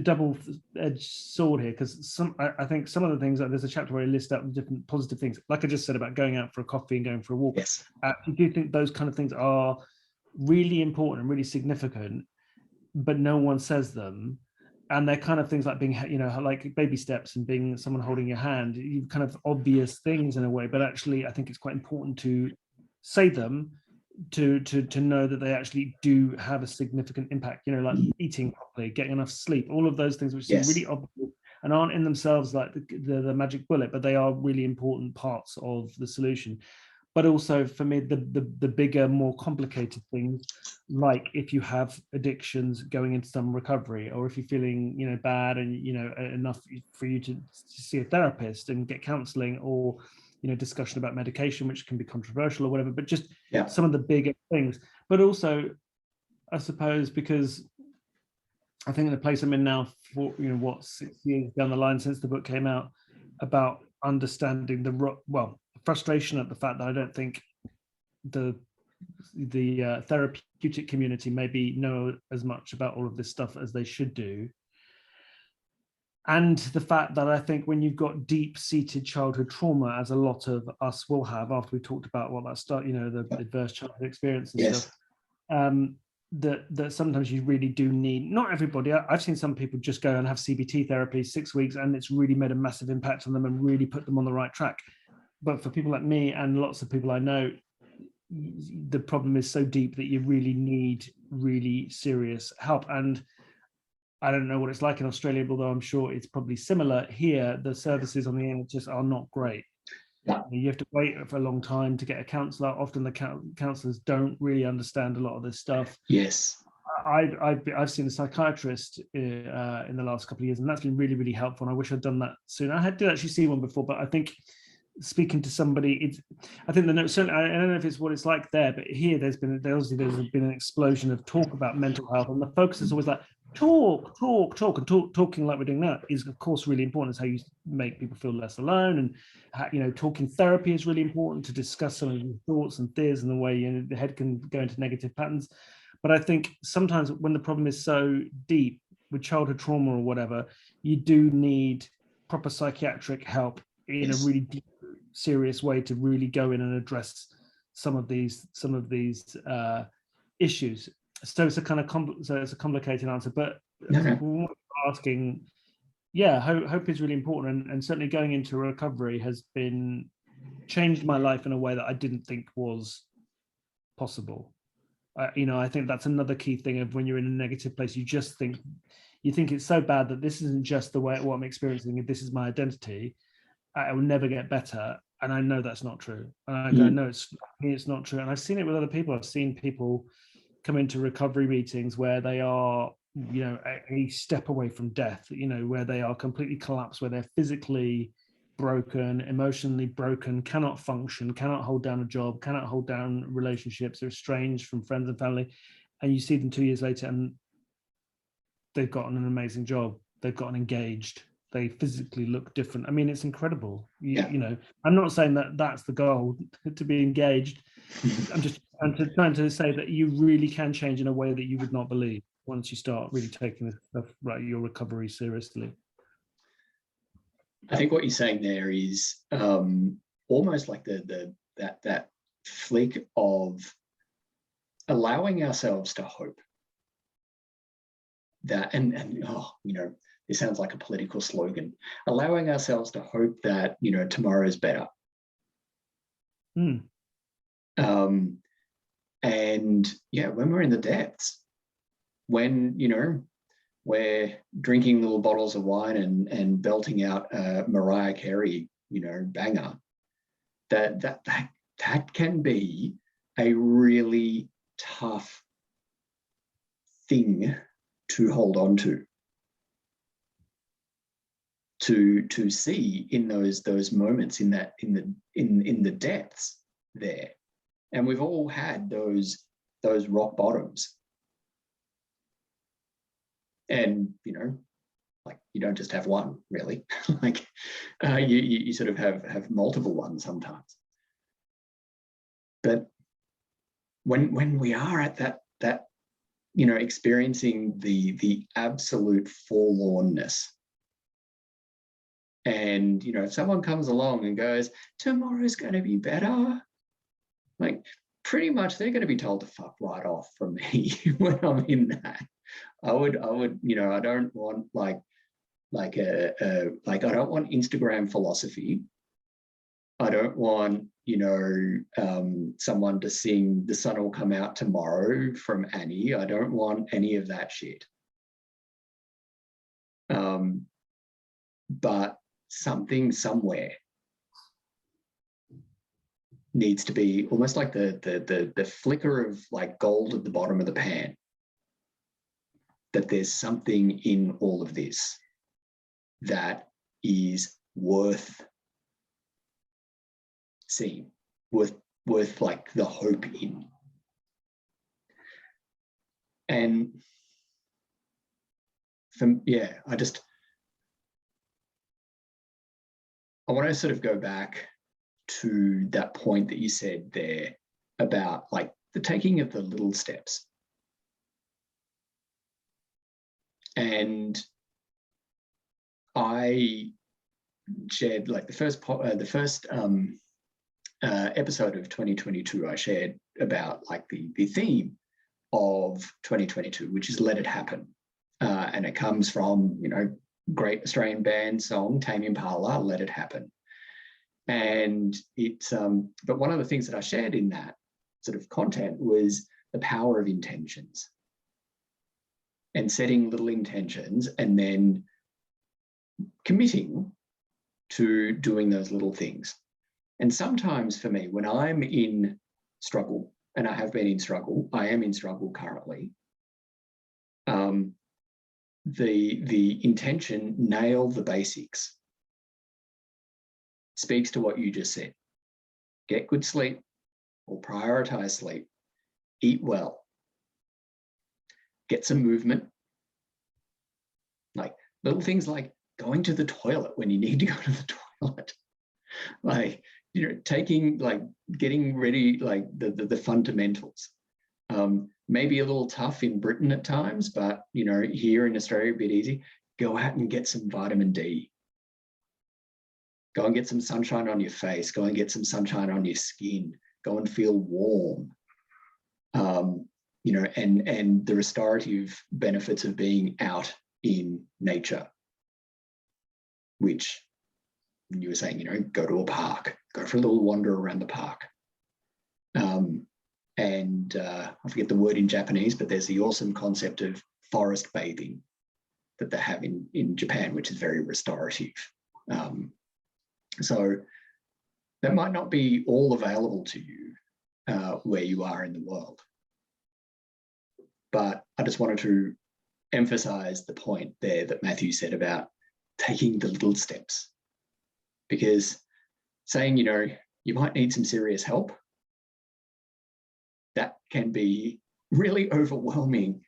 S2: double-edged sword here, because I think some of the things, there's a chapter where I list out different positive things, like I just said about going out for a coffee and going for a walk.
S1: Yes.
S2: I do think those kind of things are really important and really significant, but no one says them. And they're kind of things like being, like baby steps and being someone holding your hand, you kind of obvious things in a way, but actually I think it's quite important to say them, to know that they actually do have a significant impact, like eating properly, getting enough sleep, all of those things which seem really obvious and aren't in themselves like the magic bullet, but they are really important parts of the solution. But also for me, the bigger, more complicated things, like if you have addictions, going into some recovery, or if you're feeling bad and enough for you to see a therapist and get counseling, or discussion about medication, which can be controversial or whatever, but just
S1: Yeah.
S2: some of the bigger things. But also, I suppose, because I think the place I'm in now, for 6 years down the line since the book came out, about understanding the frustration at the fact that I don't think the therapeutic community maybe know as much about all of this stuff as they should do. And the fact that I think when you've got deep-seated childhood trauma, as a lot of us will have, after we talked about what that start, the adverse childhood experience and
S1: Yes.
S2: stuff, that sometimes you really do need, not everybody, I've seen some people just go and have CBT therapy 6 weeks, and it's really made a massive impact on them and really put them on the right track. But for people like me and lots of people I know, the problem is so deep that you really need really serious help. And I don't know what it's like in Australia, although I'm sure it's probably similar here. The services on the NHS are not great.
S1: Yeah.
S2: You have to wait for a long time to get a counsellor. Often the counsellors don't really understand a lot of this stuff.
S1: Yes.
S2: I've seen a psychiatrist in the last couple of years, and that's been really, really helpful. And I wish I'd done that sooner. I did actually see one before, but I think speaking to somebody, I think certainly, I don't know if it's what it's like there, but here there's been an explosion of talk about mental health, and the focus is always like talk, and talking like we're doing now is of course really important. It's how you make people feel less alone, and talking therapy is really important to discuss some of your thoughts and fears and the way the head can go into negative patterns. But I think sometimes when the problem is so deep with childhood trauma or whatever, you do need proper psychiatric help in a really deep, serious way to really go in and address some of these issues. So it's a kind of complicated answer, but asking, hope is really important, and certainly going into recovery has changed my life in a way that I didn't think was possible. I think that's another key thing of when you're in a negative place, you think it's so bad that this isn't just the way what I'm experiencing, this is my identity. I will never get better, and I know that's not true. And I know it's not true. And I've seen it with other people. I've seen people come into recovery meetings where they are, a step away from death. Where they are completely collapsed, where they're physically broken, emotionally broken, cannot function, cannot hold down a job, cannot hold down relationships, they're estranged from friends and family, and you see them 2 years later and they've gotten an amazing job, they've gotten engaged, they physically look different. I mean, it's incredible. I'm not saying that that's the goal, to be engaged. I'm just trying to say that you really can change in a way that you would not believe once you start really taking this stuff, your recovery seriously.
S1: I think what you're saying there is almost like that flick of allowing ourselves to hope that, and this sounds like a political slogan, allowing ourselves to hope that tomorrow's better. And when we're in the depths, when we're drinking little bottles of wine and belting out a Mariah Carey, banger, that can be a really tough thing to hold on to see in those moments in the depths there. And we've all had those rock bottoms. And you don't just have one, really. You sort of have multiple ones sometimes. But when we are at that experiencing the absolute forlornness, and if someone comes along and goes, tomorrow's going to be better, pretty much they're going to be told to fuck right off from me when I'm in that. I would, I don't want I don't want Instagram philosophy. I don't want, someone to sing "The Sun Will Come Out Tomorrow" from Annie. I don't want any of that shit. But something somewhere needs to be almost like the flicker of gold at the bottom of the pan, that there's something in all of this that is worth seen, worth like the hope in. And I want to sort of go back to that point that you said there about like the taking of the little steps. And I shared like the first episode of 2022, I shared about like the theme of 2022, which is Let It Happen. And it comes from, great Australian band song, Tame Impala, Let It Happen. And it's, but one of the things that I shared in that sort of content was the power of intentions and setting little intentions and then committing to doing those little things. And sometimes for me, when I'm in struggle, and I have been in struggle, I am in struggle currently, the intention, nail the basics, speaks to what you just said. Get good sleep or prioritize sleep, eat well, get some movement, like little things like going to the toilet when you need to go to the toilet, like, getting ready, like the fundamentals. Maybe a little tough in Britain at times, but here in Australia a bit easy. Go out and get some vitamin D. Go and get some sunshine on your face. Go and get some sunshine on your skin. Go and feel warm. And the restorative benefits of being out in nature, which you were saying, go to a park, go for a little wander around the park. I forget the word in Japanese, but there's the awesome concept of forest bathing that they have in Japan, which is very restorative. So that might not be all available to you where you are in the world. But I just wanted to emphasize the point there that Matthew said about taking the little steps. Because saying, you might need some serious help, that can be really overwhelming.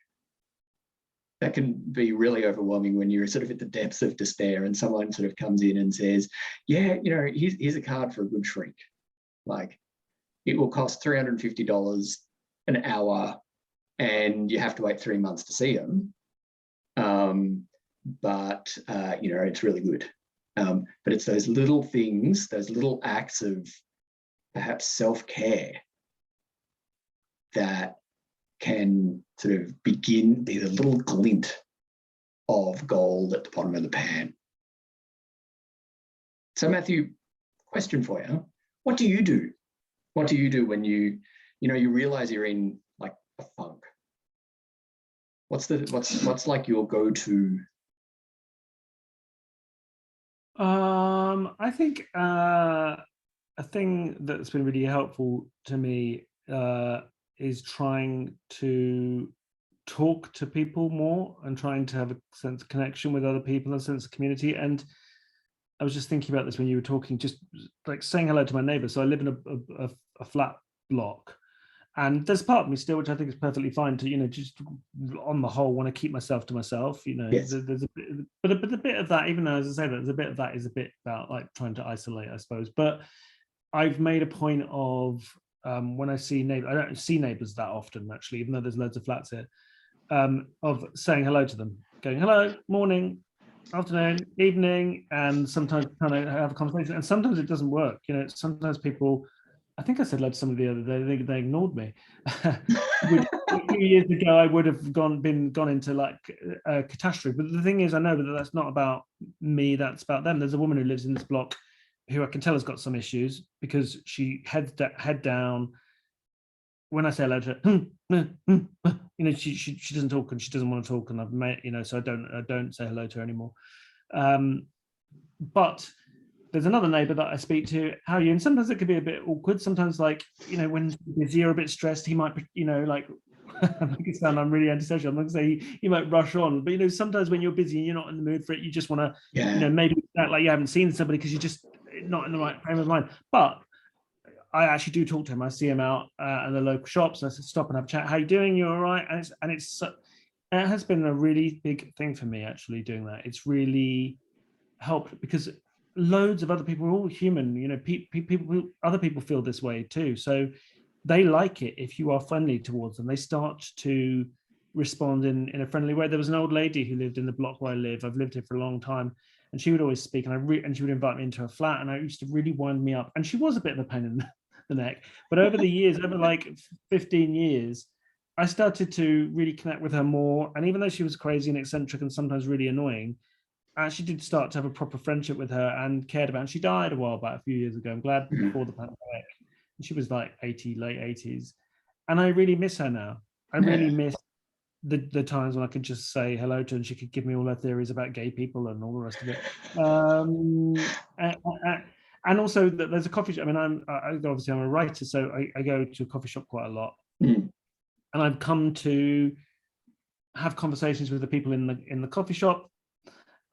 S1: That can be really overwhelming when you're sort of at the depths of despair and someone sort of comes in and says, yeah, here's a card for a good shrink. Like, it will cost $350 an hour and you have to wait 3 months to see them. But it's really good. But it's those little things, those little acts of perhaps self-care that can sort of be the little glint of gold at the bottom of the pan. So Matthew, question for you. What do you do? What do you do when you realize you're in like a funk? What's like your go-to?
S2: I think a thing that's been really helpful to me is trying to talk to people more and trying to have a sense of connection with other people and a sense of community. And I was just thinking about this when you were talking, just like saying hello to my neighbour. So I live in a flat block, and there's part of me still, which I think is perfectly fine to, just on the whole, want to keep myself to myself,
S1: Yes.
S2: There's a bit, but a bit of that, even though, as I say, there's a bit of that is a bit about like trying to isolate, I suppose. But I've made a point of, when I see neighbors, I don't see neighbors that often, actually, even though there's loads of flats here, of saying hello to them, going, hello, morning, afternoon, evening, and sometimes kind of have a conversation. And sometimes it doesn't work. Sometimes people, I think I said hello to somebody the other day, they ignored me. Which, a few years ago, I would have gone into like a catastrophe. But the thing is, I know that that's not about me, that's about them. There's a woman who lives in this block who I can tell has got some issues, because she head down. When I say hello to her, she doesn't talk and she doesn't want to talk, and I've met, so I don't say hello to her anymore. But there's another neighbour that I speak to, how are you? And sometimes it could be a bit awkward. Sometimes, like, when he's busy or a bit stressed, he might, like, I'm making it sound I'm really antisocial. I'm not going to say he might rush on, but sometimes when you're busy and you're not in the mood for it, you just want to, maybe act like you haven't seen somebody because you're just not in the right frame of mind. But I actually do talk to him. I see him out at the local shops. I stop and have a chat. How you doing? You all right? And it has been a really big thing for me, actually, doing that. It's really helped because loads of other people are all human. You know, other people feel this way too. So they like it if you are friendly towards them. They start to respond in a friendly way. There was an old lady who lived in the block where I live. I've lived here for a long time, and she would always speak, and she would invite me into her flat, and I used to really wind me up. And she was a bit of a pain in the neck. But over the years, over like 15 years, I started to really connect with her more. And even though she was crazy and eccentric and sometimes really annoying, I actually did start to have a proper friendship with her and cared about her. And she died a while back, a few years ago. I'm glad before the pandemic. And she was like 80, late 80s. And I really miss her now. I really miss the times when I could just say hello to her and she could give me all her theories about gay people and all the rest of it. And also that there's a coffee shop. I mean, obviously I'm a writer, so I go to a coffee shop quite a lot. And I've come to have conversations with the people in the coffee shop.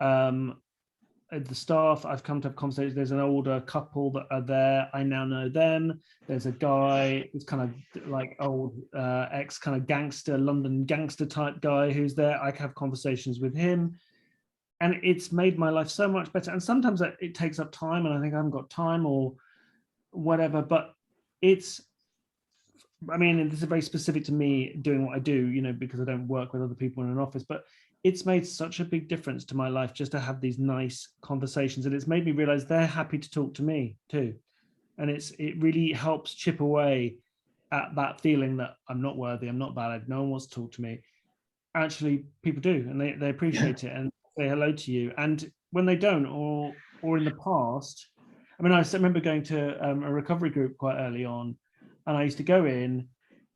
S2: The staff, I've come to have conversations. There's an older couple that are there. I now know them. There's a guy who's kind of like old ex kind of gangster, London gangster type guy who's there. I can have conversations with him. And it's made my life so much better. And sometimes it takes up time and I think I haven't got time or whatever, but I mean, this is very specific to me doing what I do, you know, because I don't work with other people in an office, but it's made such a big difference to my life just to have these nice conversations. And it's made me realize they're happy to talk to me too. And it really helps chip away at that feeling that I'm not worthy, I'm not valid, no one wants to talk to me. Actually, people do, and they appreciate it and say hello to you. And when they don't, or in the past, I mean, I remember going to a recovery group quite early on, and I used to go in,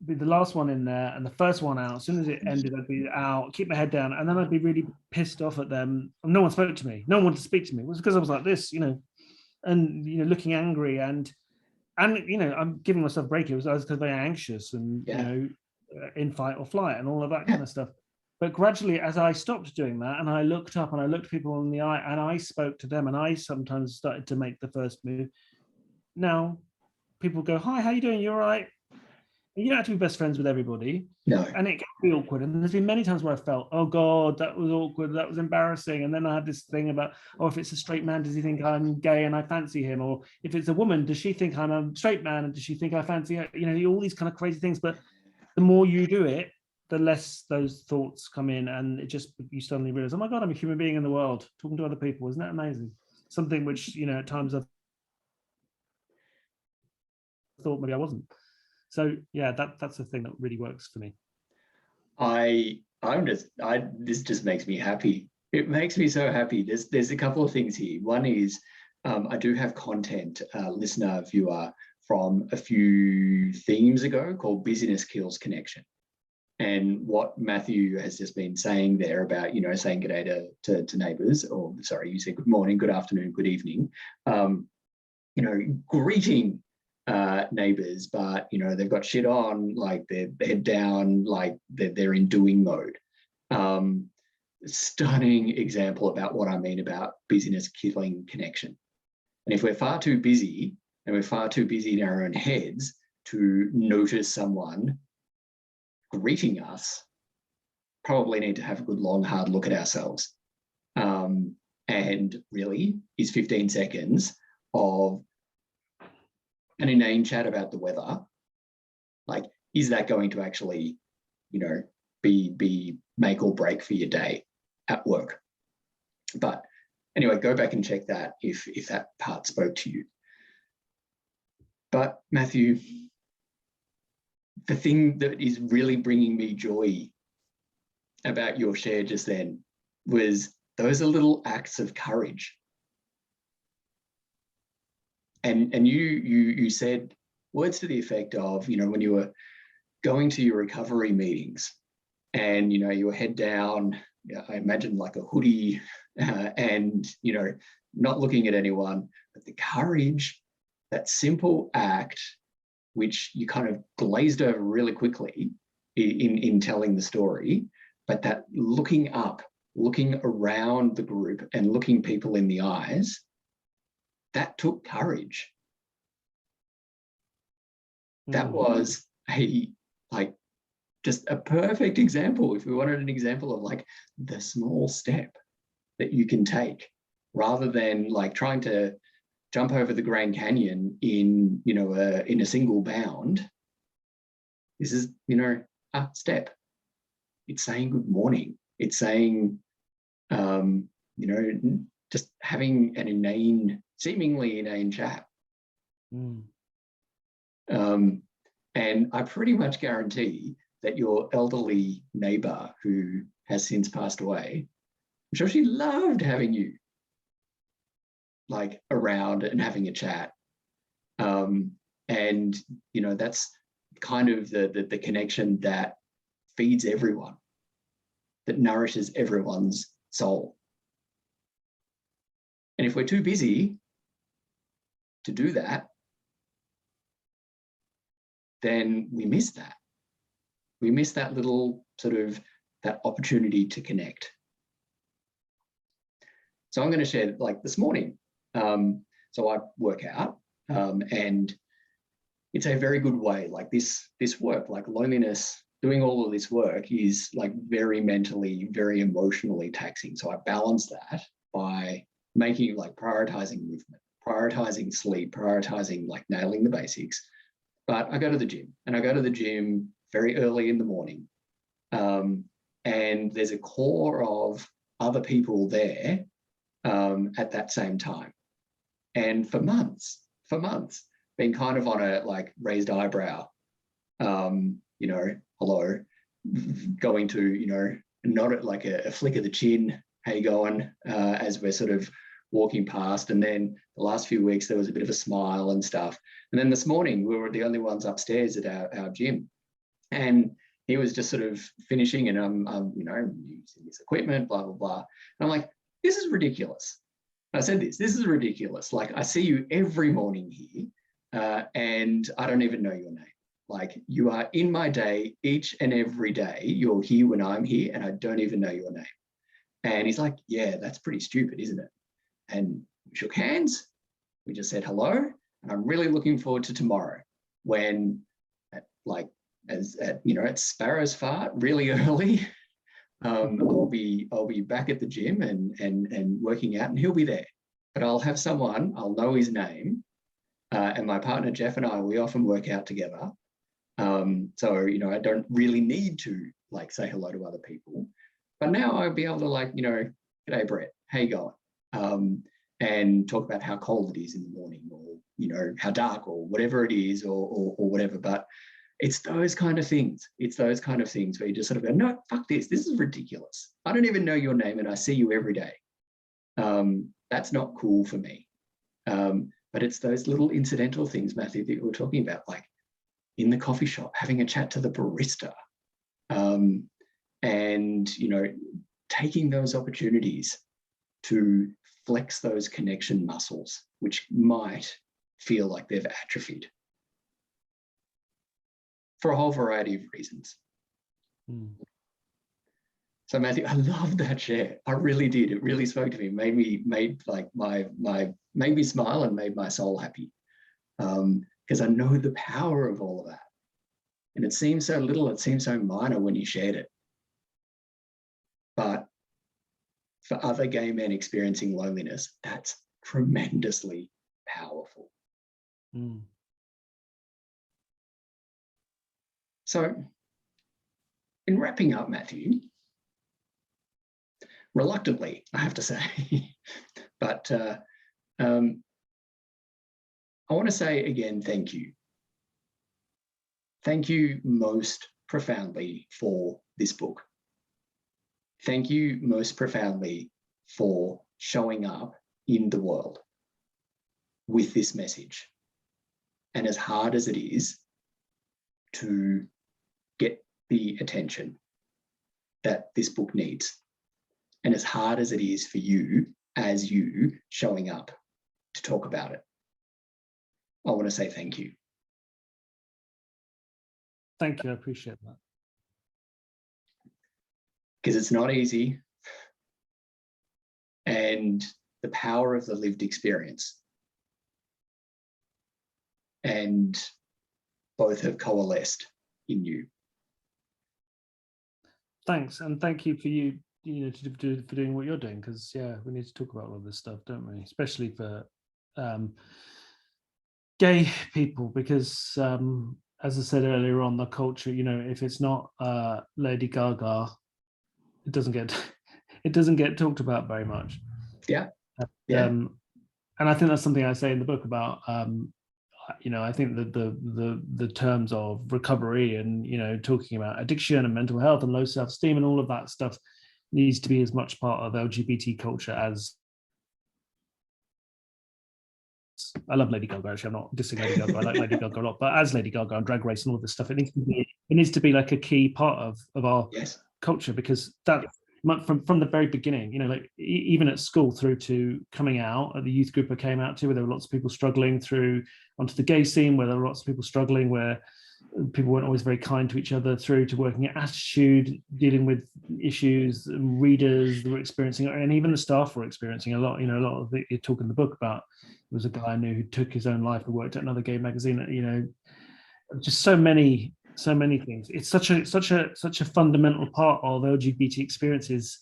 S2: be the last one in there and the first one out. As soon as it ended, I'd be out, keep my head down, and then I'd be really pissed off at them. No one spoke to me. No one wanted to speak to me. It was because I was like this, you know, and you know, looking angry and you know, I'm giving myself a break. I was very anxious and you know, in fight or flight and all of that kind of stuff. But gradually, as I stopped doing that, and I looked up and I looked people in the eye, and I spoke to them, and I sometimes started to make the first move. Now, people go, "Hi, how you doing? You all right?" You don't have to be best friends with everybody.
S1: No.
S2: And it can be awkward. And there's been many times where I felt, oh God, that was awkward. That was embarrassing. And then I had this thing about, oh, if it's a straight man, does he think I'm gay and I fancy him? Or if it's a woman, does she think I'm a straight man and does she think I fancy her? You know, all these kind of crazy things. But the more you do it, the less those thoughts come in. And you suddenly realize, oh my God, I'm a human being in the world, talking to other people. Isn't that amazing? Something which, you know, at times I've thought maybe I wasn't. So yeah, that's the thing that really works for me.
S1: This just makes me happy. It makes me so happy. There's a couple of things here. One is I do have content, listener, viewer, from a few themes ago called Busyness Kills Connection. And what Matthew has just been saying there about, you know, saying good day to neighbours, or sorry, you said good morning, good afternoon, good evening, you know, greeting neighbors, but you know, they've got shit on, like they're head down, like they're in doing mode. Stunning example about what I mean about busyness killing connection. And if we're far too busy and we're far too busy in our own heads to notice someone greeting us, probably need to have a good long hard look at ourselves. And really, is 15 seconds of an inane chat about the weather, like, is that going to actually, you know, be make or break for your day at work? But anyway, go back and check that if that part spoke to you. But Matthew, the thing that is really bringing me joy about your share just then was those are little acts of courage. And you said words to the effect of, you know, when you were going to your recovery meetings and, you know, you were head down, I imagine like a hoodie and, you know, not looking at anyone, but the courage, that simple act, which you kind of glazed over really quickly in telling the story, but that looking up, looking around the group and looking people in the eyes, that took courage. That was just a perfect example. If we wanted an example of like the small step that you can take, rather than like trying to jump over the Grand Canyon in, in a single bound. This is, a step. It's saying good morning. It's saying, just having an seemingly inane chat. And I pretty much guarantee that your elderly neighbor who has since passed away, I'm sure she loved having you like around and having a chat. And, that's kind of the connection that feeds everyone, that nourishes everyone's soul. And if we're too busy to do that, then we miss that. We miss that little that opportunity to connect. So I'm going to share like this morning. So I work out and it's a very good way, like this work, like loneliness, doing all of this work is like very mentally, very emotionally taxing. So I balance that by making like prioritizing movement, prioritizing sleep, prioritizing like nailing the basics. But I go to the gym, and I go to the gym very early in the morning. And there's a core of other people there at that same time. And for months, been kind of on a like raised eyebrow, hello, going to, not at like a flick of the chin, how you going, as we're sort of walking past. And then the last few weeks, there was a bit of a smile and stuff. And then this morning, we were the only ones upstairs at our gym. And he was just sort of finishing, and I'm using this equipment, blah, blah, blah. And I'm like, this is ridiculous. I said this is ridiculous. Like, I see you every morning here, and I don't even know your name. Like, you are in my day each and every day. You're here when I'm here, and I don't even know your name. And he's like, yeah, that's pretty stupid, isn't it? And we shook hands. We just said hello. And I'm really looking forward to tomorrow when, at Sparrow's Fart, really early, I'll be back at the gym and working out, and he'll be there. But I'll have someone, I'll know his name, and my partner Jeff and I, we often work out together. So I don't really need to like say hello to other people. But now I'll be able to like, g'day Brett, how you going? And talk about how cold it is in the morning, or how dark, or whatever it is, or whatever. But it's those kind of things. It's those kind of things where you just sort of go, no, fuck this. This is ridiculous. I don't even know your name, and I see you every day. That's not cool for me. But it's those little incidental things, Matthew, that you were talking about, like in the coffee shop, having a chat to the barista, and taking those opportunities to flex those connection muscles, which might feel like they've atrophied for a whole variety of reasons. So Matthew, I loved that share. I really did. It really spoke to me. Made me smile and made my soul happy. Because I know the power of all of that. And it seems so little, it seems so minor when you shared it. But for other gay men experiencing loneliness, that's tremendously powerful. So, in wrapping up, Matthew, reluctantly, I have to say, but I want to say again, thank you. Thank you most profoundly for this book. Thank you most profoundly for showing up in the world with this message. And as hard as it is to get the attention that this book needs, and as hard as it is for you, as you showing up to talk about it, I want to say thank you.
S2: Thank you, I appreciate that.
S1: Because it's not easy, and the power of the lived experience and both have coalesced in you.
S2: Thanks, and thank you for for doing what you're doing, because we need to talk about all this stuff, don't we? Especially for gay people, because as I said earlier on, the culture, if it's not Lady Gaga, it doesn't get talked about very much.
S1: Yeah.
S2: And I think that's something I say in the book about I think that the terms of recovery and talking about addiction and mental health and low self-esteem and all of that stuff needs to be as much part of LGBT culture as. I love Lady Gaga. Actually, I'm not dissing Lady Gaga. I like Lady Gaga a lot, but as Lady Gaga and Drag Race and all this stuff, it needs to be like a key part of our culture, because that from the very beginning, even at school through to coming out at the youth group I came out to, where there were lots of people struggling, through onto the gay scene where there were lots of people struggling, where people weren't always very kind to each other, through to working at Attitude, dealing with issues, readers that were experiencing, and even the staff were experiencing a lot. A lot of you talk in the book about, there was a guy I knew who took his own life and worked at another gay magazine. Just so many things. It's such a fundamental part of LGBT experiences,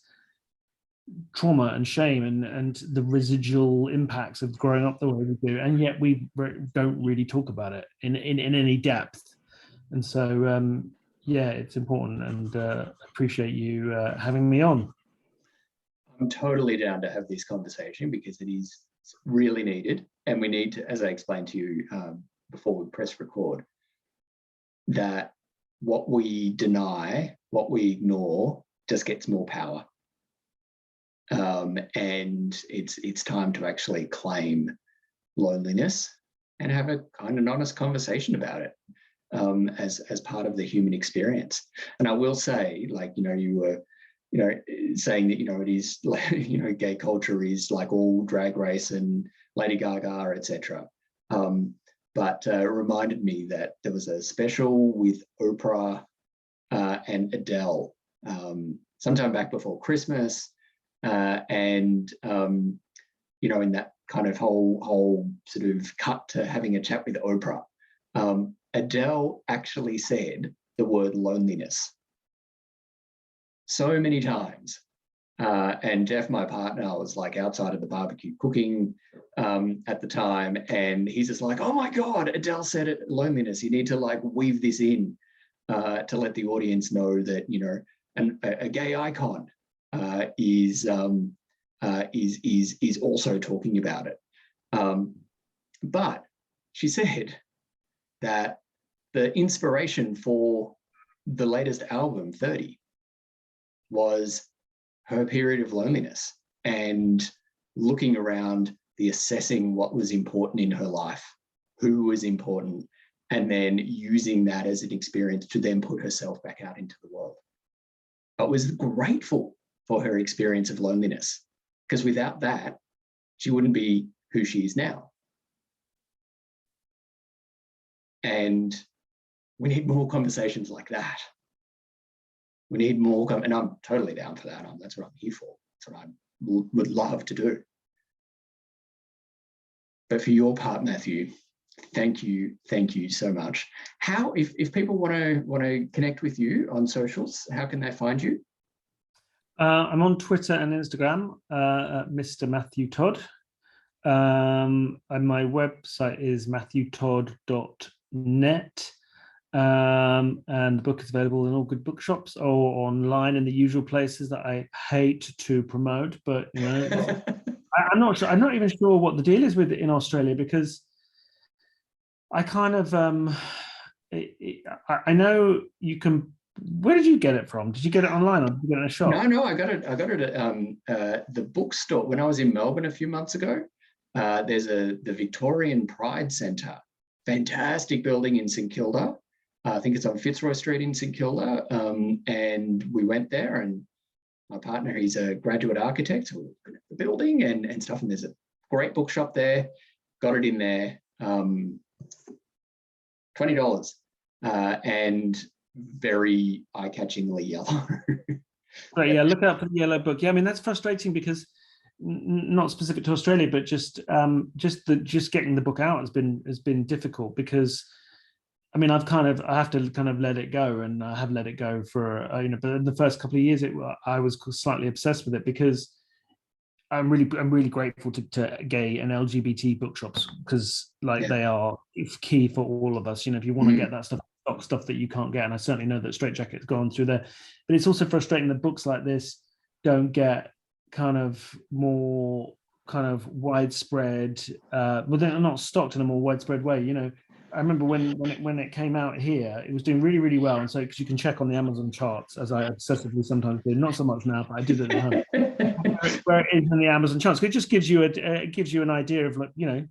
S2: trauma and shame and the residual impacts of growing up the way we do, and yet we don't really talk about it in any depth. And so it's important, and appreciate you having me on.
S1: I'm totally down to have this conversation, because it is really needed, and we need to, as I explained to you before we press record, that what we deny, what we ignore, just gets more power. And it's time to actually claim loneliness and have a kind of honest conversation about it as part of the human experience. And I will say, you were saying that it is gay culture is like all Drag Race and Lady Gaga, etc. But it reminded me that there was a special with Oprah and Adele sometime back before Christmas, and in that kind of whole sort of cut to having a chat with Oprah, Adele actually said the word loneliness so many times. And Jeff, my partner, was like outside of the barbecue cooking at the time, and he's just like, "Oh my God, Adele said it, loneliness. You need to weave this in to let the audience know that a gay icon is also talking about it." But she said that the inspiration for the latest album, 30, was her period of loneliness and looking around, the assessing what was important in her life, who was important, and then using that as an experience to then put herself back out into the world. But was grateful for her experience of loneliness, because without that, she wouldn't be who she is now. And we need more conversations like that. We need more, and I'm totally down for that. That's what I'm here for. That's what I would love to do. But for your part, Matthew, thank you so much. How, if people want to connect with you on socials, how can they find you?
S2: I'm on Twitter and Instagram, at Mr. Matthew Todd. And my website is matthewtodd.net. And the book is available in all good bookshops or online in the usual places that I hate to promote, but I'm not sure. I'm not even sure what the deal is with it in Australia, because I kind of I know you can. Where did you get it from? Did you get it online or did you get it in a shop?
S1: No, I got it at the bookstore when I was in Melbourne a few months ago. There's the Victorian Pride Centre, fantastic building in St Kilda. I think it's on Fitzroy Street in St Kilda, and we went there, and my partner, he's a graduate architect, so we looked at the building and stuff, and there's a great bookshop there, got it in there, $20, and very eye-catchingly yellow.
S2: So yeah, look out for the yellow book. Yeah, I mean, that's frustrating because not specific to Australia, but just getting the book out has been difficult, because I mean, I have to kind of let it go, and I have let it go for but in the first couple of years, I was slightly obsessed with it because I'm really grateful to gay and LGBT bookshops, because they are, it's key for all of us. If you want to get that stuff that you can't get, and I certainly know that Straight Jacket's gone through there, but it's also frustrating that books like this don't get kind of more kind of widespread, well, they're not stocked in a more widespread way. I remember when it came out here, it was doing really, really well. And so, because you can check on the Amazon charts, as I obsessively sometimes do, not so much now, but I did it at home. Where it is in the Amazon charts, it just gives you an idea of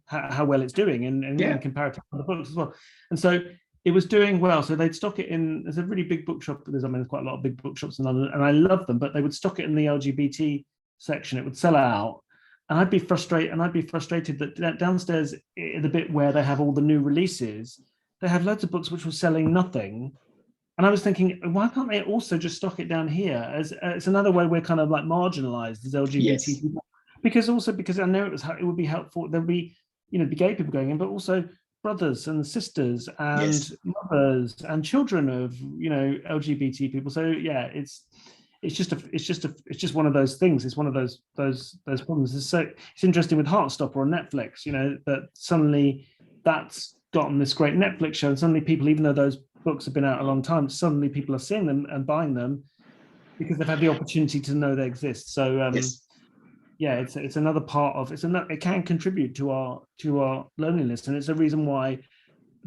S2: how well it's doing, and in comparison to other books as well. And so it was doing well. So they'd stock it in. There's a really big bookshop. There's quite a lot of big bookshops in London, and I love them. But they would stock it in the LGBT section. It would sell out. And I'd be frustrated that downstairs, the bit where they have all the new releases, they have loads of books which were selling nothing. And I was thinking, why can't they also just stock it down here? As it's another way we're kind of marginalized as LGBT people. Because I know it would be helpful. There'd be, the gay people going in, but also brothers and sisters and mothers and children of, LGBT people. So yeah, it's just one of those things. It's one of those problems. It's interesting with Heartstopper on Netflix, that suddenly that's gotten this great Netflix show, and suddenly people, even though those books have been out a long time, suddenly people are seeing them and buying them because they've had the opportunity to know they exist. So it's another part of it can contribute to our loneliness, and it's a reason why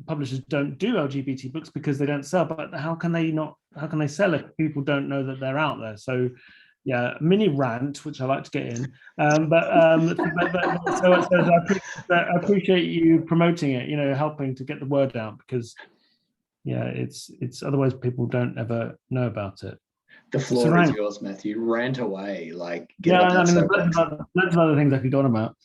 S2: publishers don't do LGBT books, because they don't sell. But how can they sell if people don't know that they're out there? So yeah, mini rant, which I like to get in, so I appreciate you promoting it, helping to get the word out, because it's otherwise people don't ever know about it.
S1: The floor is yours, Matthew. Rant away, get
S2: I mean, there's lots of other things I could go on about.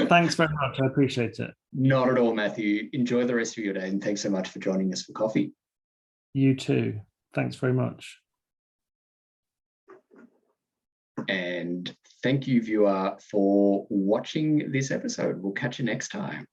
S2: Thanks very much. I appreciate it.
S1: Not at all, Matthew. Enjoy the rest of your day, and thanks so much for joining us for coffee.
S2: You too. Thanks very much.
S1: And thank you, viewer, for watching this episode. We'll catch you next time.